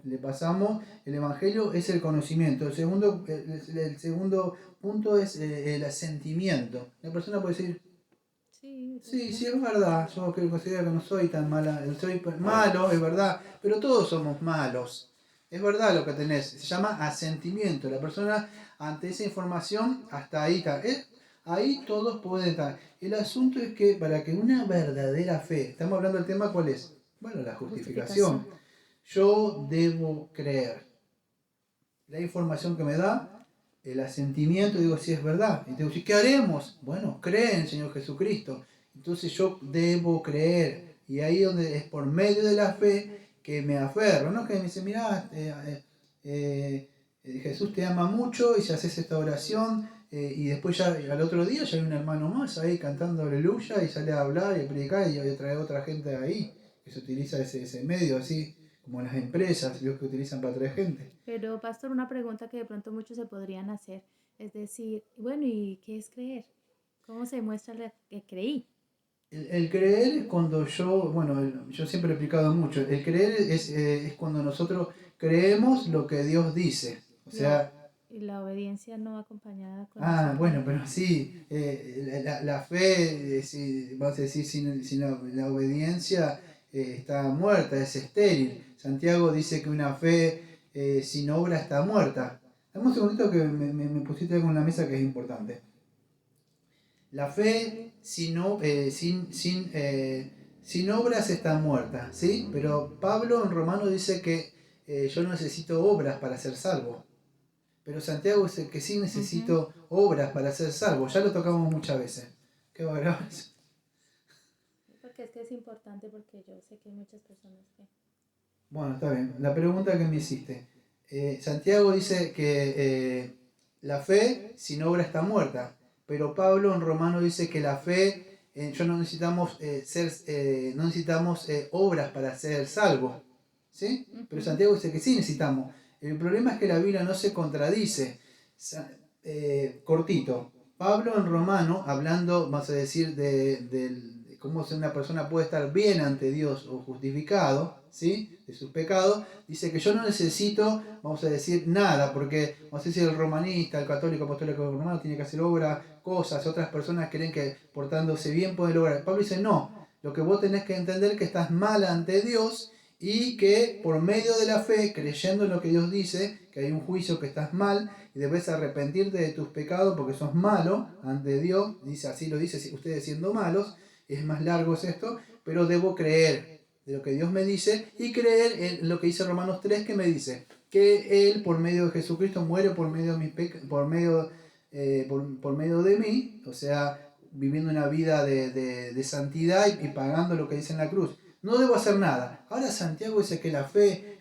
Speaker 1: Le pasamos, el Evangelio es el conocimiento. El segundo punto es el asentimiento. La persona puede decir, sí, es verdad, yo que considero que no soy tan mala, soy malo, es verdad, pero todos somos malos. Es verdad lo que tenés, se llama asentimiento. La persona ante esa información, hasta ahí está. Ahí todos pueden estar. El asunto es que para que una verdadera fe, estamos hablando del tema, ¿cuál es? Bueno, la justificación. Yo debo creer. La información que me da, el asentimiento, digo, si es verdad. Y digo, ¿qué haremos? Bueno, cree en el Señor Jesucristo. Entonces yo debo creer. Y ahí donde es por medio de la fe que me aferro. No que me dice, mirá, Jesús te ama mucho y si haces esta oración y después ya al otro día ya hay un hermano más ahí cantando aleluya y sale a hablar y a predicar y trae otra gente ahí que se utiliza ese medio así como las empresas, los que utilizan para traer gente.
Speaker 2: Pero, pastor, una pregunta que de pronto muchos se podrían hacer, es decir, bueno, ¿y qué es creer? ¿Cómo se demuestra que creí?
Speaker 1: El creer es cuando yo siempre he explicado mucho, el creer es cuando nosotros creemos lo que Dios dice. O sea,
Speaker 2: y la obediencia no acompañada con
Speaker 1: bueno, pero sí, la fe, vamos a decir, sin la obediencia está muerta, es estéril. Santiago dice que una fe sin obra está muerta. Dame un segundito que me pusiste algo en la mesa que es importante. La fe sin obras está muerta, ¿sí? Pero Pablo en Romano dice que yo no necesito obras para ser salvo. Pero Santiago dice que sí necesito obras para ser salvo. Ya lo tocamos muchas veces. ¿Qué va a grabar eso?
Speaker 2: Porque es que es importante porque yo sé que hay muchas personas que...
Speaker 1: Bueno, está bien. La pregunta que me hiciste. Santiago dice que la fe sin obra está muerta. Pero Pablo en Romano dice que la fe, no necesitamos, no necesitamos obras para ser salvos. ¿Sí? Pero Santiago dice que sí necesitamos. El problema es que la Biblia no se contradice. Cortito. Pablo en Romano, hablando, vamos a decir, de cómo una persona puede estar bien ante Dios o justificado, ¿sí? De sus pecados, dice que yo no necesito, vamos a decir, nada, porque, vamos a decir, el romanista, el católico, apostólico romano tiene que hacer obras, cosas, otras personas creen que portándose bien pueden lograr. Pablo dice, no, lo que vos tenés que entender es que estás mal ante Dios y que por medio de la fe, creyendo en lo que Dios dice, que hay un juicio, que estás mal y debes arrepentirte de tus pecados porque sos malo ante Dios, dice, así lo dice, ustedes siendo malos, es más largo es esto, pero debo creer de lo que Dios me dice y creer en lo que dice Romanos 3, que me dice que Él por medio de Jesucristo muere por medio por medio de mí, o sea, viviendo una vida de santidad y pagando lo que dice en la cruz. No debo hacer nada. Ahora Santiago dice que la fe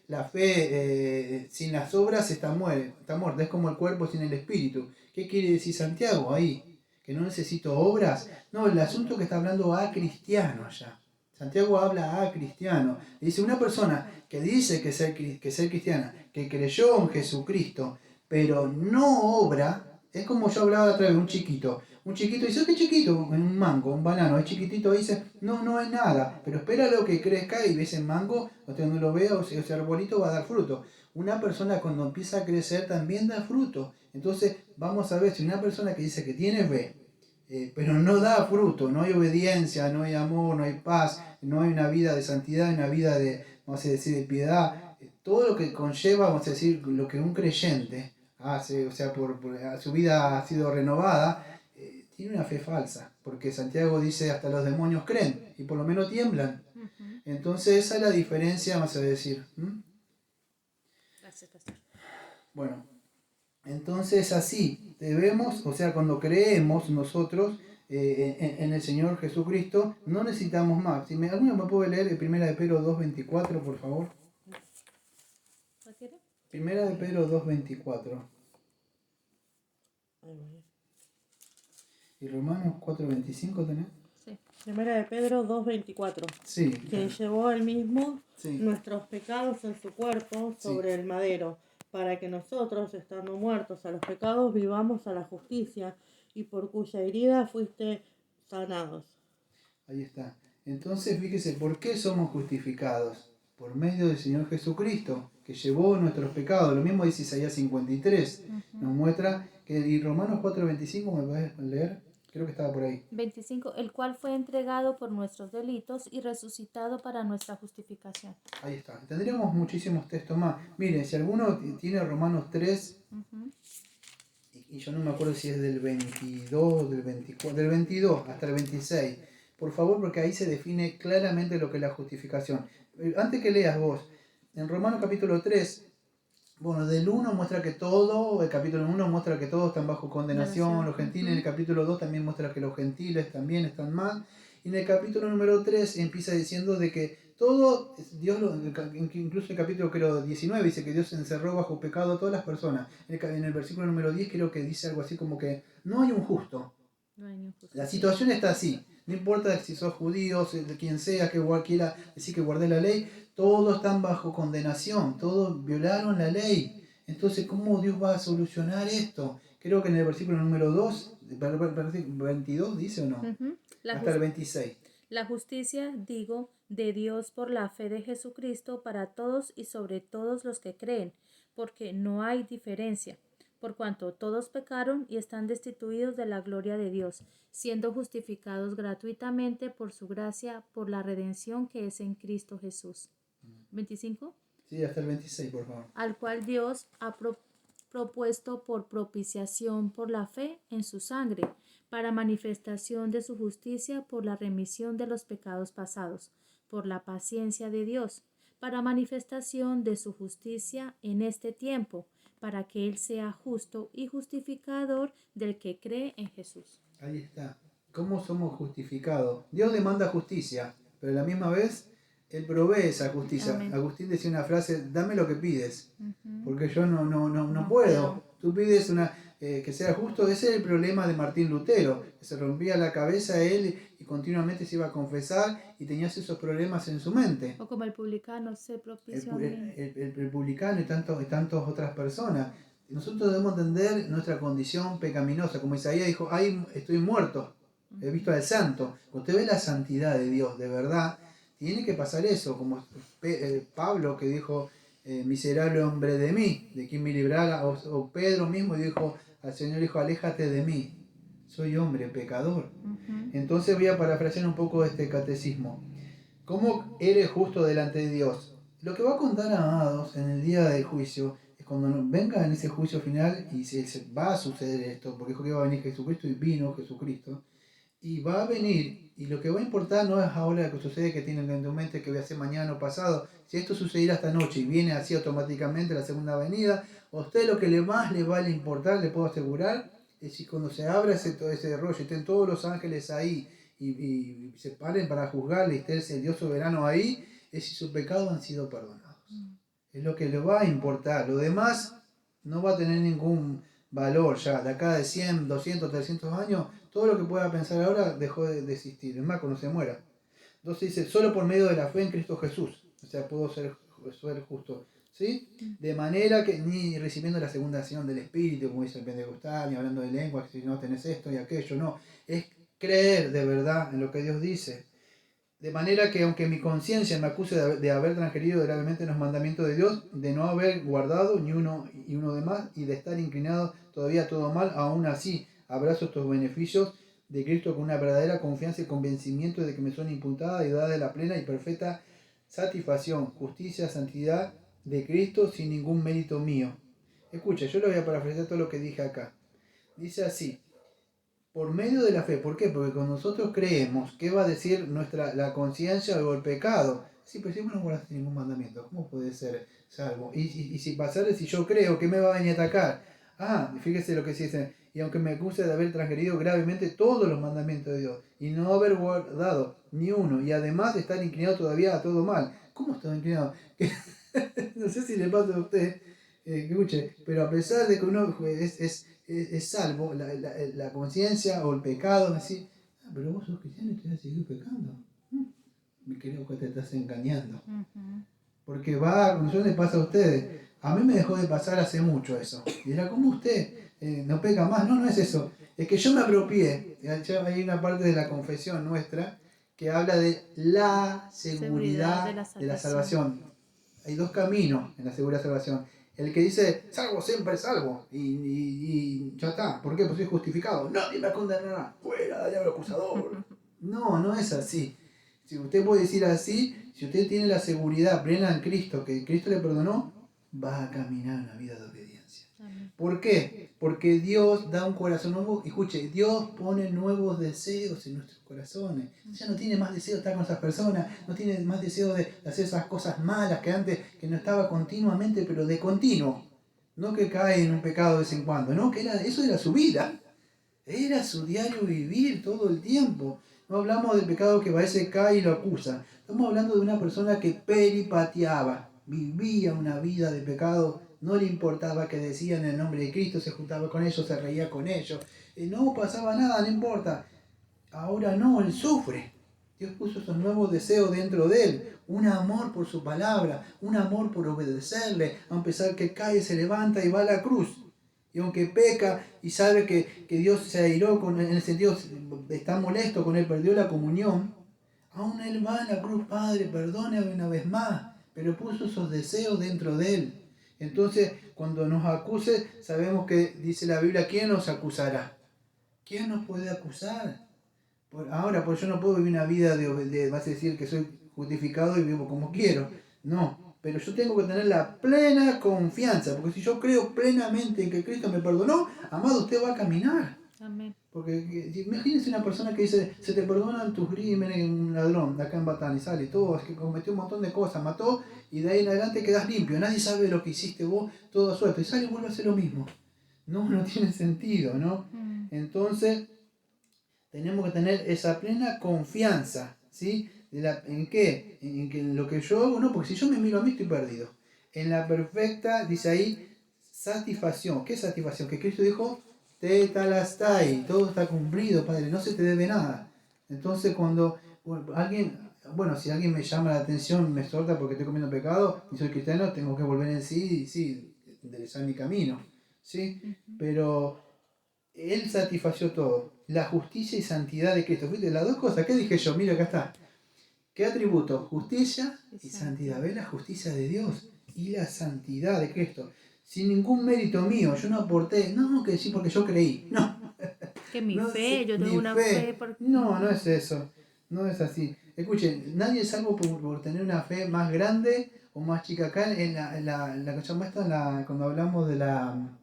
Speaker 1: sin las obras está muerta, es como el cuerpo sin el espíritu. ¿Qué quiere decir Santiago ahí? ¿Que no necesito obras? No, el asunto que está hablando a cristiano allá. Santiago habla a cristiano. Dice, una persona que dice que ser cristiana, que creyó en Jesucristo, pero no obra, es como yo hablaba otra vez, un chiquito. Un chiquito dice, ¿qué chiquito? Un mango, un banano, es chiquitito, dice, no es nada, pero espéralo que crezca y ves el mango, cuando lo vea, ese arbolito va a dar fruto. Una persona cuando empieza a crecer también da fruto. Entonces, vamos a ver si una persona que dice que tiene fe, pero no da fruto, no hay obediencia, no hay amor, no hay paz, no hay una vida de santidad, una vida de, vamos a decir, de piedad, todo lo que conlleva, vamos a decir, lo que un creyente hace, o sea, su vida ha sido renovada, tiene una fe falsa, porque Santiago dice hasta los demonios creen y por lo menos tiemblan. Entonces esa es la diferencia, vamos a decir.
Speaker 2: Gracias, pastor.
Speaker 1: Bueno, entonces así debemos, o sea, cuando creemos nosotros en el Señor Jesucristo, no necesitamos más. Si alguno me puede leer 1 de Pedro 2.24, por favor.
Speaker 2: ¿Cuál quiere?
Speaker 1: 1 de Pedro 2.24. ¿Y Romanos 4.25 tenés?
Speaker 2: Sí.
Speaker 3: Primera de Pedro 2:24.
Speaker 1: Sí.
Speaker 3: Que llevó él mismo
Speaker 1: Sí.
Speaker 3: nuestros pecados en su cuerpo sobre el madero, para que nosotros, estando muertos a los pecados, vivamos a la justicia, y por cuya herida fuiste sanados.
Speaker 1: Ahí está. Entonces, fíjese, ¿por qué somos justificados? Por medio del Señor Jesucristo, que llevó nuestros pecados. Lo mismo dice Isaías 53. Nos muestra que, y Romanos 4:25, ¿me puedes leer? Creo que estaba por ahí.
Speaker 2: 25, el cual fue entregado por nuestros delitos y resucitado para nuestra justificación.
Speaker 1: Ahí está. Tendríamos muchísimos textos más. Miren, si alguno tiene Romanos 3, y yo no me acuerdo si es del 22, del 24, del 22 hasta el 26, por favor, porque ahí se define claramente lo que es la justificación. Antes que leas vos, en Romanos capítulo 3, bueno, del 1 muestra que todo, el capítulo 1 muestra que todos están bajo condenación, los gentiles, en el capítulo 2 también muestra que los gentiles también están mal, y en el capítulo número 3 empieza diciendo de que todo, Dios, incluso en el capítulo creo 19 dice que Dios encerró bajo pecado a todas las personas. En el versículo número 10 creo que dice algo así como que no hay un justo. La situación está así. No importa si sos judío, de quien sea, que quiera decir que guardé la ley, todos están bajo condenación, todos violaron la ley. Entonces, ¿cómo Dios va a solucionar esto? Creo que en el versículo número 2, 22 dice o no, hasta el 26.
Speaker 2: La justicia, digo, de Dios por la fe de Jesucristo para todos y sobre todos los que creen, porque no hay diferencia, por cuanto todos pecaron y están destituidos de la gloria de Dios, siendo justificados gratuitamente por su gracia, por la redención que es en Cristo Jesús. 25.
Speaker 1: Sí, hasta el 26, por favor.
Speaker 2: Al cual Dios ha propuesto por propiciación por la fe en su sangre, para manifestación de su justicia por la remisión de los pecados pasados, por la paciencia de Dios, para manifestación de su justicia en este tiempo, para que Él sea justo y justificador del que cree en Jesús.
Speaker 1: Ahí está. ¿Cómo somos justificados? Dios demanda justicia, pero a la misma vez Él provee esa justicia.
Speaker 2: Amén.
Speaker 1: Agustín decía una frase, dame lo que pides, porque yo no puedo. Tú pides que sea justo. Ese es el problema de Martín Lutero, que se rompía la cabeza a él y continuamente se iba a confesar y tenías esos problemas en su mente.
Speaker 2: O como el publicano, se propició a mí.
Speaker 1: El publicano y tantas otras personas. Nosotros debemos entender nuestra condición pecaminosa. Como Isaías dijo, ay, estoy muerto, he visto al santo. Cuando usted ve la santidad de Dios, de verdad, tiene que pasar eso. Como Pablo que dijo, miserable hombre de mí, de quién me librara. O Pedro mismo dijo, al Señor dijo, aléjate de mí, soy hombre pecador. Entonces voy a parafrasear un poco este catecismo. ¿Cómo eres justo delante de Dios? Lo que va a contar, amados, en el día del juicio, es cuando venga en ese juicio final y se va a suceder esto, porque dijo que va a venir Jesucristo y vino Jesucristo, y va a venir, y lo que va a importar no es ahora lo que sucede, que tienen en tu mente que voy a hacer mañana o pasado. Si esto sucediera esta noche y viene así automáticamente la segunda venida, a usted lo que más le vale importar, le puedo asegurar, es si cuando se abra ese rollo, estén todos los ángeles ahí, y se paren para juzgarle y esté el Dios soberano ahí, es si sus pecados han sido perdonados. Es lo que le va a importar. Lo demás no va a tener ningún valor ya. De acá de 100, 200, 300 años, todo lo que pueda pensar ahora dejó de existir. Es más, cuando se muera. Entonces dice, solo por medio de la fe en Cristo Jesús. O sea, puedo ser justo. ¿Sí? De manera que ni recibiendo la segunda acción del Espíritu, como dice el Pentecostal, ni hablando de lenguas, si no tenés esto y aquello, no. Es creer de verdad en lo que Dios dice. De manera que aunque mi conciencia me acuse de haber transgredido gravemente los mandamientos de Dios, de no haber guardado ni uno y uno de más, y de estar inclinado todavía a todo mal, aún así abrazo estos beneficios de Cristo con una verdadera confianza y convencimiento de que me son imputadas y dadas de la plena y perfecta satisfacción, justicia, santidad de Cristo sin ningún mérito mío. Escucha, yo le voy a parafrasear todo lo que dije acá. Dice así: por medio de la fe. ¿Por qué? Porque cuando nosotros creemos, ¿qué va a decir la conciencia o el pecado? Sí, pero si vos no guardaste ningún mandamiento, ¿cómo puede ser salvo? Y si pasara, si yo creo, ¿qué me va a venir a atacar? Fíjese lo que se dice. Y aunque me acuse de haber transgredido gravemente todos los mandamientos de Dios, y no haber guardado ni uno, y además de estar inclinado todavía a todo mal. ¿Cómo estoy inclinado? No sé si le pasa a usted, escuche, pero a pesar de que uno es salvo, la conciencia o el pecado, decir, pero vos sos cristiano y te vas a seguir pecando. Me creo que te estás engañando. Porque no sé le pasa a ustedes. A mí me dejó de pasar hace mucho eso. Y era como usted no peca más. No, no es eso. Es que yo me apropié. Hay una parte de la confesión nuestra que habla de la seguridad de la salvación. Hay dos caminos en la seguridad de la salvación. El que dice, salvo siempre salvo. Y ya está. ¿Por qué? Pues soy justificado. Nadie me condenará. Fuera, diablo acusador. No, no es así. Si usted puede decir así, si usted tiene la seguridad plena en Cristo, que Cristo le perdonó, va a caminar una vida de obediencia.
Speaker 2: Amén.
Speaker 1: ¿Por qué? Porque Dios da un corazón nuevo. Escuche, Dios pone nuevos deseos en nuestros corazones. Ya no tiene más deseo de estar con esas personas, no tiene más deseo de hacer esas cosas malas que antes, que no estaba continuamente, pero de continuo. No que cae en un pecado de vez en cuando, no, que eso era su vida. Era su diario vivir todo el tiempo. No hablamos del pecado que a veces cae y lo acusa. Estamos hablando de una persona que peripateaba, vivía una vida de pecado, no le importaba que decían el nombre de Cristo, se juntaba con ellos, se reía con ellos. No pasaba nada, no importa. Ahora no, él sufre. Dios puso esos nuevos deseos dentro de él. Un amor por su palabra, un amor por obedecerle. A pesar que cae, se levanta y va a la cruz. Y aunque peca y sabe que Dios se airó en el sentido, está molesto con él, perdió la comunión, aún él va a la cruz, Padre, perdóname una vez más, pero puso esos deseos dentro de él. Entonces, cuando nos acuse, sabemos que dice la Biblia, ¿quién nos acusará? ¿Quién nos puede acusar? Ahora, pues yo no puedo vivir una vida vas a decir que soy justificado y vivo como quiero. No, pero yo tengo que tener la plena confianza, porque si yo creo plenamente en que Cristo me perdonó, amado, usted va a caminar.
Speaker 2: Amén.
Speaker 1: Porque imagínense una persona que dice, se te perdonan tus crímenes, un ladrón, acá en Batán, y sale todo, es que cometió un montón de cosas, mató, y de ahí en adelante quedas limpio, nadie sabe lo que hiciste vos, todo suelto, y sale y vuelve a hacer lo mismo. No, no tiene sentido, ¿no? Entonces, tenemos que tener esa plena confianza, ¿sí? ¿En qué? En lo que yo hago, no, porque si yo me miro a mí estoy perdido. En la perfecta, dice ahí, satisfacción. ¿Qué satisfacción? Que Cristo dijo, tetelestai, todo está cumplido, Padre, no se te debe nada. Entonces cuando si alguien me llama la atención, me exhorta porque estoy comiendo pecado y soy cristiano, tengo que volver en sí, enderezar mi camino, ¿sí? Pero Él satisfació todo. La justicia y santidad de Cristo. ¿Viste? Las dos cosas. ¿Qué dije yo? Mira, acá está. ¿Qué atributo? Justicia y santidad. ¿Ves la justicia de Dios y la santidad de Cristo? Sin ningún mérito mío. Yo no aporté. No, que sí, porque yo creí. No.
Speaker 2: Que mi
Speaker 1: No,
Speaker 2: fe, yo tengo una fe.
Speaker 1: No, no es eso. No es así. Escuchen, nadie es salvo por tener una fe más grande o más chica. Acá cuando hablamos de la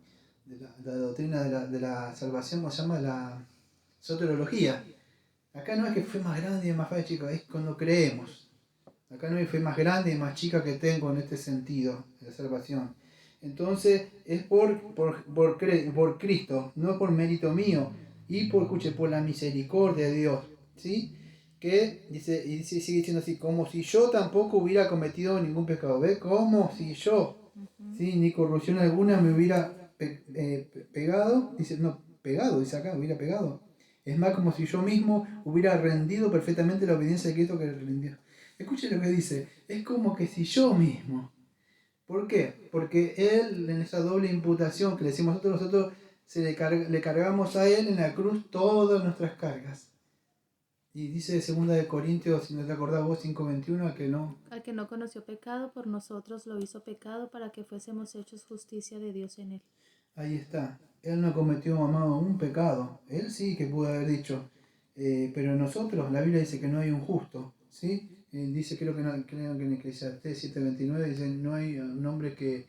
Speaker 1: doctrina de la salvación, ¿cómo se llama? La soteriología. Acá no es que fe más grande y más fe chica, es cuando creemos. Acá no hay fe más grande y más chica que tengo en este sentido de la salvación. Entonces es por Cristo, no por mérito mío. Y por la misericordia de Dios. ¿Sí? Que sigue diciendo así, como si yo tampoco hubiera cometido ningún pecado. ¿Ve? Como si yo, ¿sí? Ni corrupción alguna me hubiera pegado, dice acá, hubiera pegado. Es más, como si yo mismo hubiera rendido perfectamente la obediencia de Cristo que rindió. Escuchen lo que dice, es como que si yo mismo. ¿Por qué? Porque Él, en esa doble imputación que le decimos nosotros le cargamos a Él en la cruz todas nuestras cargas. Y dice 2 Corintios, si no te acordás vos, 5:21,
Speaker 2: Al que no conoció pecado, por nosotros lo hizo pecado para que fuésemos hechos justicia de Dios en él.
Speaker 1: Ahí está. Él no cometió, amado, un pecado. Él sí que pudo haber dicho. Pero nosotros, la Biblia dice que no hay un justo. ¿Sí? Dice, creo que en Eclesiastés 7:29, dice, no hay un hombre que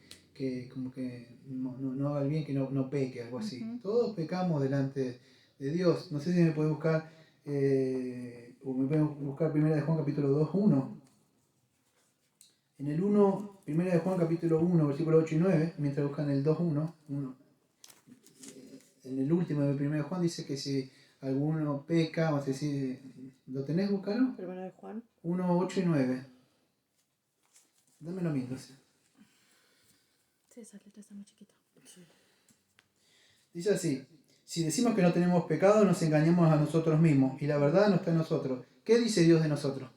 Speaker 1: como que no haga el bien, que no peque, algo así. Todos pecamos delante de Dios. No sé si me puede buscar, o me pueden buscar 1 de Juan capítulo 2, 1. En el 1, 1 de Juan capítulo 1, versículo 8 y 9, mientras buscan el 2, 1, en el último de 1 de Juan dice que si alguno peca, vamos a decir, ¿lo tenés, buscarlo?
Speaker 3: 1 de Juan
Speaker 1: 1, 8 y 9. Dámelo mismo.
Speaker 2: Sí, esa letra está muy chiquita.
Speaker 1: Dice así, Si decimos que no tenemos pecado, nos engañamos a nosotros mismos y la verdad no está en nosotros. ¿Qué dice Dios de nosotros?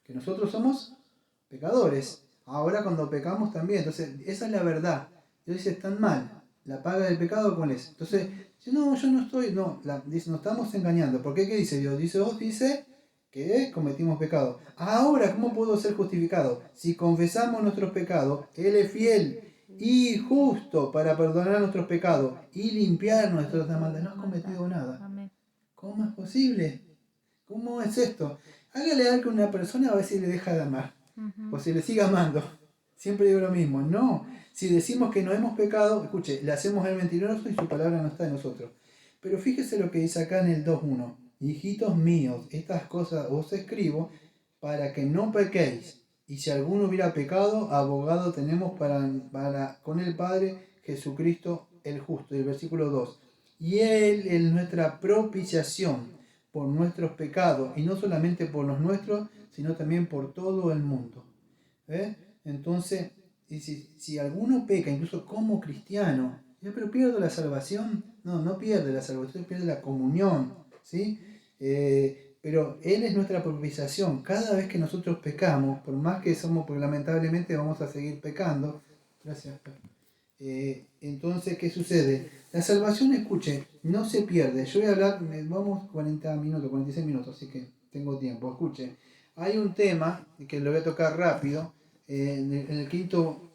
Speaker 1: Que nosotros somos pecadores. Ahora cuando pecamos también. Entonces, esa es la verdad. Dios dice, están mal. La paga del pecado, ¿cuál es? Entonces, no, yo no estoy, no, dice, nos estamos engañando. ¿Por qué? ¿Qué dice Dios? Dice que cometimos pecado. Ahora, ¿cómo puedo ser justificado? Si confesamos nuestros pecados, Él es fiel y justo para perdonar nuestros pecados y limpiar nuestras maldades. No has cometido nada.
Speaker 2: Amén.
Speaker 1: ¿Cómo es posible? ¿Cómo es esto? Hágale algo a una persona a ver si le deja de amar. O si le sigue amando. Siempre digo lo mismo. No. Si decimos que no hemos pecado, escuche, le hacemos al mentiroso y su palabra no está en nosotros. Pero fíjese lo que dice acá en el 2.1. Hijitos míos, estas cosas os escribo para que no pequéis. Y si alguno hubiera pecado, abogado tenemos con el Padre, Jesucristo el justo. Y el versículo 2. Y Él es nuestra propiciación por nuestros pecados, y no solamente por los nuestros, sino también por todo el mundo. Entonces, si alguno peca, incluso como cristiano, pero pierdo la salvación. No pierde la salvación, pierde la comunión, ¿sí? Pero Él es nuestra propiciación. Cada vez que nosotros pecamos, por más que somos, porque lamentablemente vamos a seguir pecando. Gracias. Entonces, ¿qué sucede? La salvación, escuche, no se pierde. Yo voy a hablar, vamos 40 minutos, 46 minutos, así que tengo tiempo. Escuche, hay un tema que lo voy a tocar rápido. En el quinto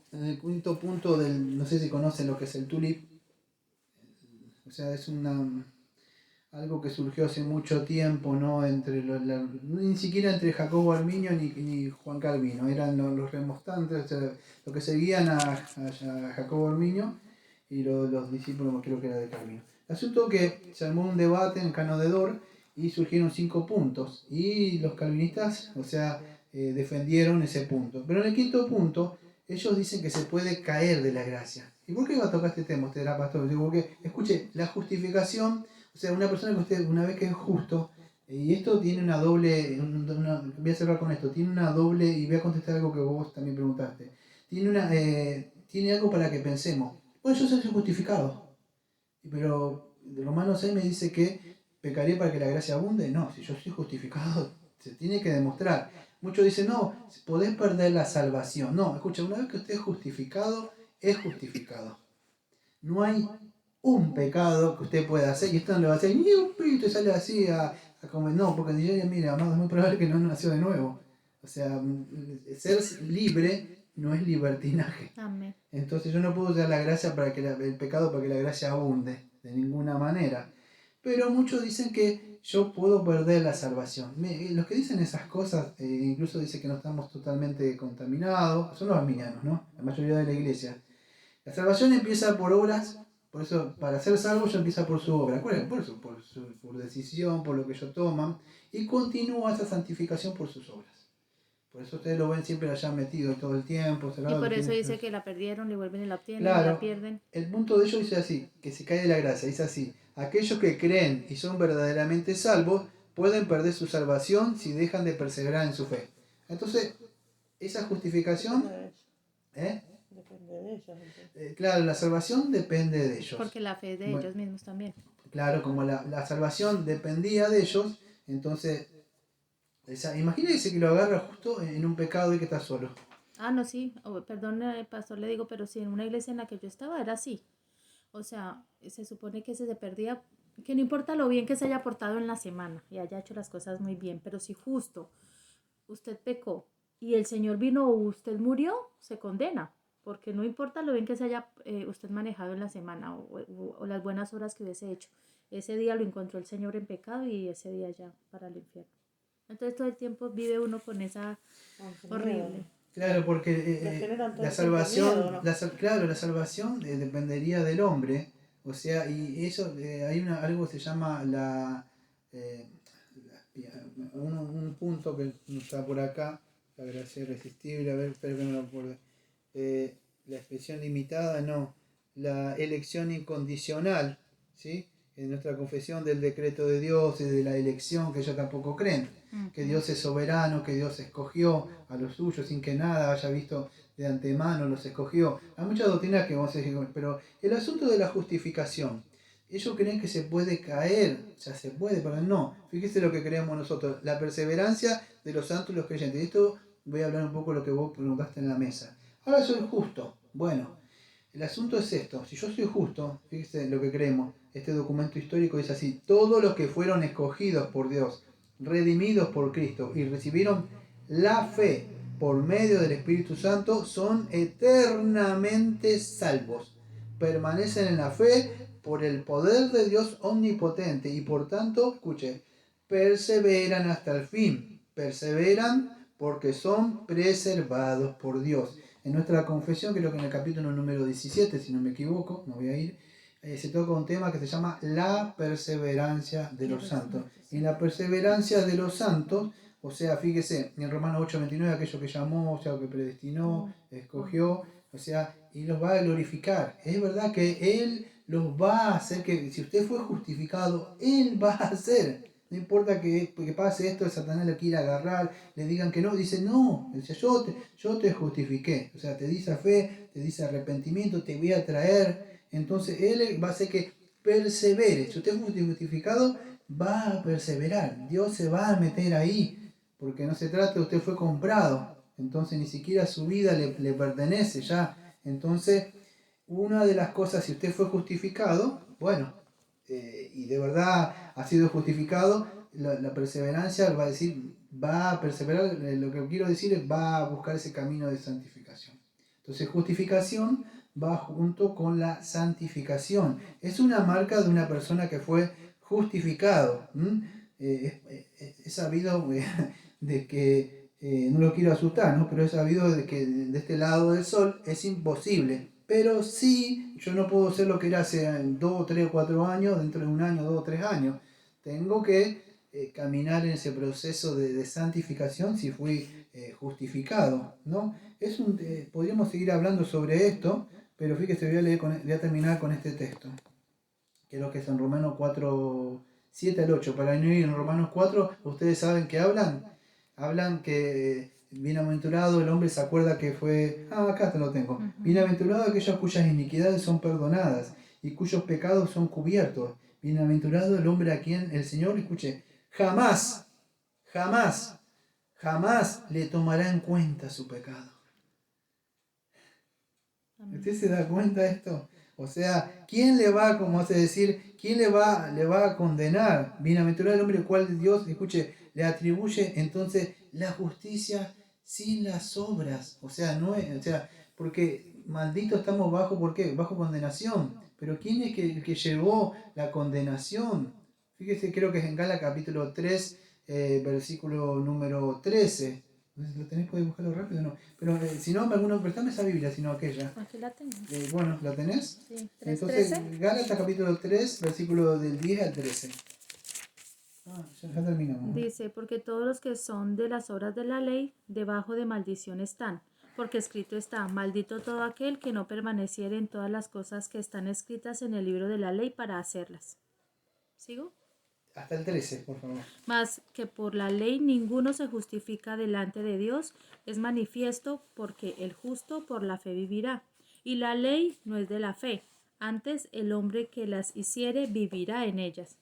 Speaker 1: punto no sé si conocen lo que es el tulip. O sea, es algo que surgió hace mucho tiempo, ¿no? Ni siquiera entre Jacobo Arminio ni Juan Calvino, eran los remonstrantes, o sea, los que seguían a Jacobo Arminio y los discípulos, creo que era de Calvino. El asunto que se armó un debate en Cano de Dor y surgieron 5 puntos, y los calvinistas, o sea, defendieron ese punto. Pero en el quinto punto, ellos dicen que se puede caer de la gracia. ¿Y por qué va a tocar este tema? Usted era pastor. Digo, porque, escuche, la justificación, o sea, una persona que usted, una vez que es justo, y esto tiene una doble, voy a cerrar con esto, tiene una doble, y voy a contestar algo que vos también preguntaste. Tiene algo para que pensemos. Bueno, yo soy justificado, pero Romanos 6 me dice que pecaré para que la gracia abunde. No, si yo soy justificado, se tiene que demostrar. Muchos dicen, no, podés perder la salvación. No, escucha, una vez que usted es justificado, es justificado. No hay un pecado que usted pueda hacer, y esto no le va a hacer, ni un pito, y sale así a comer. No, porque Nigeria, mira, amado, es muy probable que no nació de nuevo. O sea, ser libre no es libertinaje.
Speaker 2: Amén.
Speaker 1: Entonces yo no puedo dar la gracia para que el pecado, para que la gracia abunde, de ninguna manera. Pero muchos dicen que yo puedo perder la salvación. Los que dicen esas cosas, incluso dicen que no estamos totalmente contaminados, son los arminianos, ¿no? La mayoría de la iglesia. La salvación empieza por obras, por eso, para ser salvo ya empieza por su obra. Por decisión, por lo que ellos toman, y continúa esa santificación por sus obras. Por eso ustedes lo ven siempre allá metido todo el tiempo.
Speaker 2: Y por eso dice que la perdieron, le vuelven y la obtienen,
Speaker 1: claro,
Speaker 2: y la pierden.
Speaker 1: El punto de ellos dice así, que se cae de la gracia, dice así: aquellos que creen y son verdaderamente salvos pueden perder su salvación si dejan de perseverar en su fe. Entonces, esa justificación,
Speaker 3: Depende de ellos.
Speaker 1: Claro, la salvación depende de ellos.
Speaker 2: Porque la fe es de ellos mismos también.
Speaker 1: Claro, como la salvación dependía de ellos, entonces, imagínese que lo agarra justo en un pecado y que está solo.
Speaker 2: Ah, no, sí, perdón, pastor, le digo, pero sí, en una iglesia en la que yo estaba era así. O sea, se supone que se perdía, que no importa lo bien que se haya portado en la semana y haya hecho las cosas muy bien, pero si justo usted pecó y el Señor vino o usted murió, se condena, porque no importa lo bien que se haya usted manejado en la semana o las buenas obras que hubiese hecho. Ese día lo encontró el Señor en pecado y ese día ya para el infierno. Entonces todo el tiempo vive uno con esa horrible.
Speaker 1: Claro, porque la salvación, miedo, ¿no? La salvación dependería del hombre, o sea, y eso, hay algo que se llama un punto que no está por acá, la gracia irresistible, a ver, espero que no lo acuerde, la expresión limitada, no, la elección incondicional, ¿sí? En nuestra confesión del decreto de Dios y de la elección, que ellos tampoco creen, que Dios es soberano, que Dios escogió a los suyos sin que nada haya visto de antemano, los escogió. Hay muchas doctrinas que vamos a decir, pero el asunto de la justificación, ellos creen que se puede caer, o sea, se puede, pero no. Fíjese lo que creemos nosotros, la perseverancia de los santos y los creyentes. Esto voy a hablar un poco de lo que vos preguntaste en la mesa. Ahora soy justo. Bueno, el asunto es esto, si yo soy justo, fíjese lo que creemos, este documento histórico dice así: todos los que fueron escogidos por Dios, redimidos por Cristo y recibieron la fe por medio del Espíritu Santo son eternamente salvos. Permanecen en la fe por el poder de Dios omnipotente y por tanto, escuche, perseveran hasta el fin. Perseveran porque son preservados por Dios. En nuestra confesión, creo que en el capítulo número 17, si no me equivoco, no voy a ir, se toca un tema que se llama la perseverancia de los santos. Y en la perseverancia de los santos, o sea, fíjese, en Romanos 8:29, aquello que llamó, o sea, que predestinó, escogió, o sea, y los va a glorificar. Es verdad que Él los va a hacer, que si usted fue justificado, Él va a hacer. No importa que pase esto, Satanás lo quiera agarrar, le digan que no, dice no, dice, yo te justifiqué, o sea, te di esa fe, te di ese arrepentimiento, te voy a traer. Entonces Él va a hacer que persevere. Si usted fue justificado, va a perseverar. Dios se va a meter ahí, porque no se trata de usted fue comprado, entonces ni siquiera su vida le pertenece ya. Entonces, una de las cosas, si usted fue justificado, bueno, y de verdad ha sido justificado, la perseverancia va a decir, va a perseverar, lo que quiero decir es va a buscar ese camino de santificación. Entonces justificación va junto con la santificación. Es una marca de una persona que fue justificado. Es sabido de que, no lo quiero asustar, ¿no? Pero es sabido de que de este lado del sol es imposible. Pero sí, yo no puedo ser lo que era hace 2, 3 o 4 años, dentro de un año, 2 o 3 años. Tengo que caminar en ese proceso de santificación si fui justificado, ¿no? Podríamos seguir hablando sobre esto, pero fíjese, voy a terminar con este texto, que es lo que es en Romanos 4, 7 al 8. Para no ir en Romanos 4, ustedes saben que hablan que bienaventurado el hombre, se acuerda que fue, acá te lo tengo, bienaventurado aquellos cuyas iniquidades son perdonadas y cuyos pecados son cubiertos, bienaventurado el hombre a quien el Señor, escuche, jamás le tomará en cuenta su pecado. Amén. ¿Usted se da cuenta de esto? O sea, ¿quién le va, como hace decir, quién le va a condenar? Bienaventurado el hombre al cual Dios, escuche, le atribuye entonces la justicia sin las obras. O sea, porque maldito estamos bajo, ¿por qué? Bajo condenación. Pero ¿quién es el que llevó la condenación? Fíjese, creo que es en Gálatas capítulo 3, versículo número 13. ¿Lo tenés? ¿Puedes buscarlo rápido? No. Pero si no, prestame esa Biblia, sino aquella.
Speaker 2: Aquí la tengo.
Speaker 1: Bueno, ¿la tenés?
Speaker 2: Sí, 3,
Speaker 1: entonces,
Speaker 2: 13.
Speaker 1: Gálatas capítulo 3, versículo del 10 al 13. Ya terminamos.
Speaker 2: Dice, porque todos los que son de las obras de la ley, debajo de maldición están. Porque escrito está, maldito todo aquel que no permaneciere en todas las cosas que están escritas en el libro de la ley para hacerlas. ¿Sigo?
Speaker 1: Hasta el 13, por favor.
Speaker 2: Mas que por la ley ninguno se justifica delante de Dios, es manifiesto porque el justo por la fe vivirá. Y la ley no es de la fe, antes el hombre que las hiciere vivirá en ellas.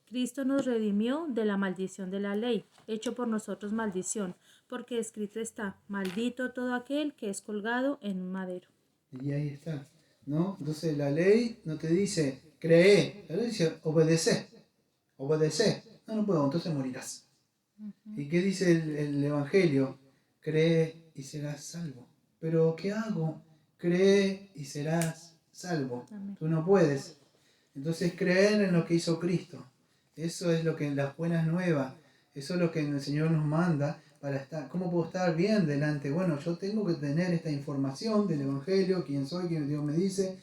Speaker 2: Cristo nos redimió de la maldición de la ley, hecho por nosotros maldición, porque escrito está, maldito todo aquel que es colgado en un madero.
Speaker 1: Y ahí está, ¿no? Entonces la ley no te dice, cree, la ley dice, obedece. No puedo, entonces morirás. ¿Y qué dice el Evangelio? Cree y serás salvo. Pero ¿qué hago? Cree y serás salvo. Amén. Tú no puedes. Entonces creer en lo que hizo Cristo. Eso es lo que en las buenas nuevas, eso es lo que el Señor nos manda para estar. ¿Cómo puedo estar bien delante? Bueno, yo tengo que tener esta información del Evangelio, quién soy, quién Dios me dice,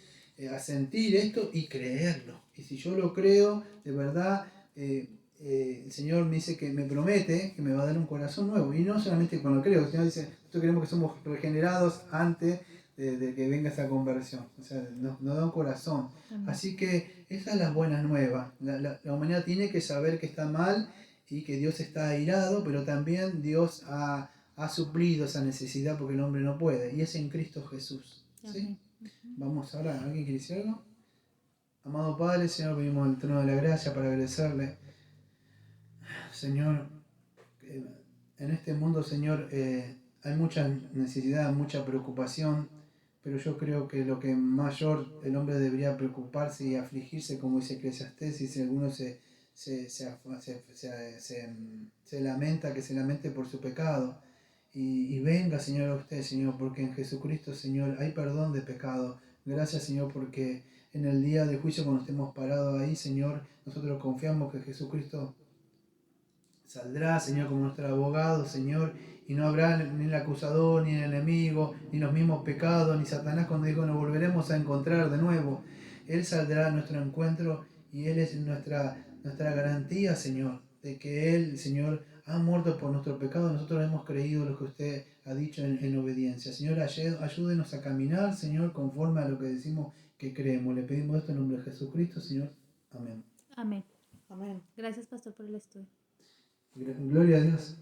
Speaker 1: a sentir esto y creerlo. Y si yo lo creo, de verdad, el Señor me dice que me promete que me va a dar un corazón nuevo. Y no solamente cuando creo, el Señor dice, nosotros queremos que somos regenerados antes de que venga esa conversión. O sea, nos da un corazón. Amén. Así que esas son las buenas nuevas. La humanidad tiene que saber que está mal y que Dios está airado, pero también Dios ha suplido esa necesidad porque el hombre no puede. Y es en Cristo Jesús. ¿Sí? Vamos ahora, ¿alguien quiere decir algo? Amado Padre, Señor, venimos al trono de la gracia para agradecerle. Señor, en este mundo, Señor, hay mucha necesidad, mucha preocupación, pero yo creo que lo que mayor el hombre debería preocuparse y afligirse, como dice Eclesiastés, y si alguno se lamenta, que se lamente por su pecado. Y venga, Señor, a usted, Señor, porque en Jesucristo, Señor, hay perdón de pecado. Gracias, Señor, porque en el día de juicio, cuando estemos parados ahí, Señor, nosotros confiamos que Jesucristo saldrá, Señor, como nuestro abogado, Señor, y no habrá ni el acusador, ni el enemigo, ni los mismos pecados, ni Satanás cuando dijo nos volveremos a encontrar de nuevo. Él saldrá a nuestro encuentro y Él es nuestra garantía, Señor, de que Él, Señor, ha muerto por nuestro pecado. Nosotros hemos creído lo que usted ha dicho en obediencia. Señor, ayúdenos a caminar, Señor, conforme a lo que decimos que creemos. Le pedimos esto en nombre de Jesucristo, Señor. Amén.
Speaker 2: Amén.
Speaker 3: Amén.
Speaker 2: Gracias, pastor, por el estudio.
Speaker 1: Gloria a Dios.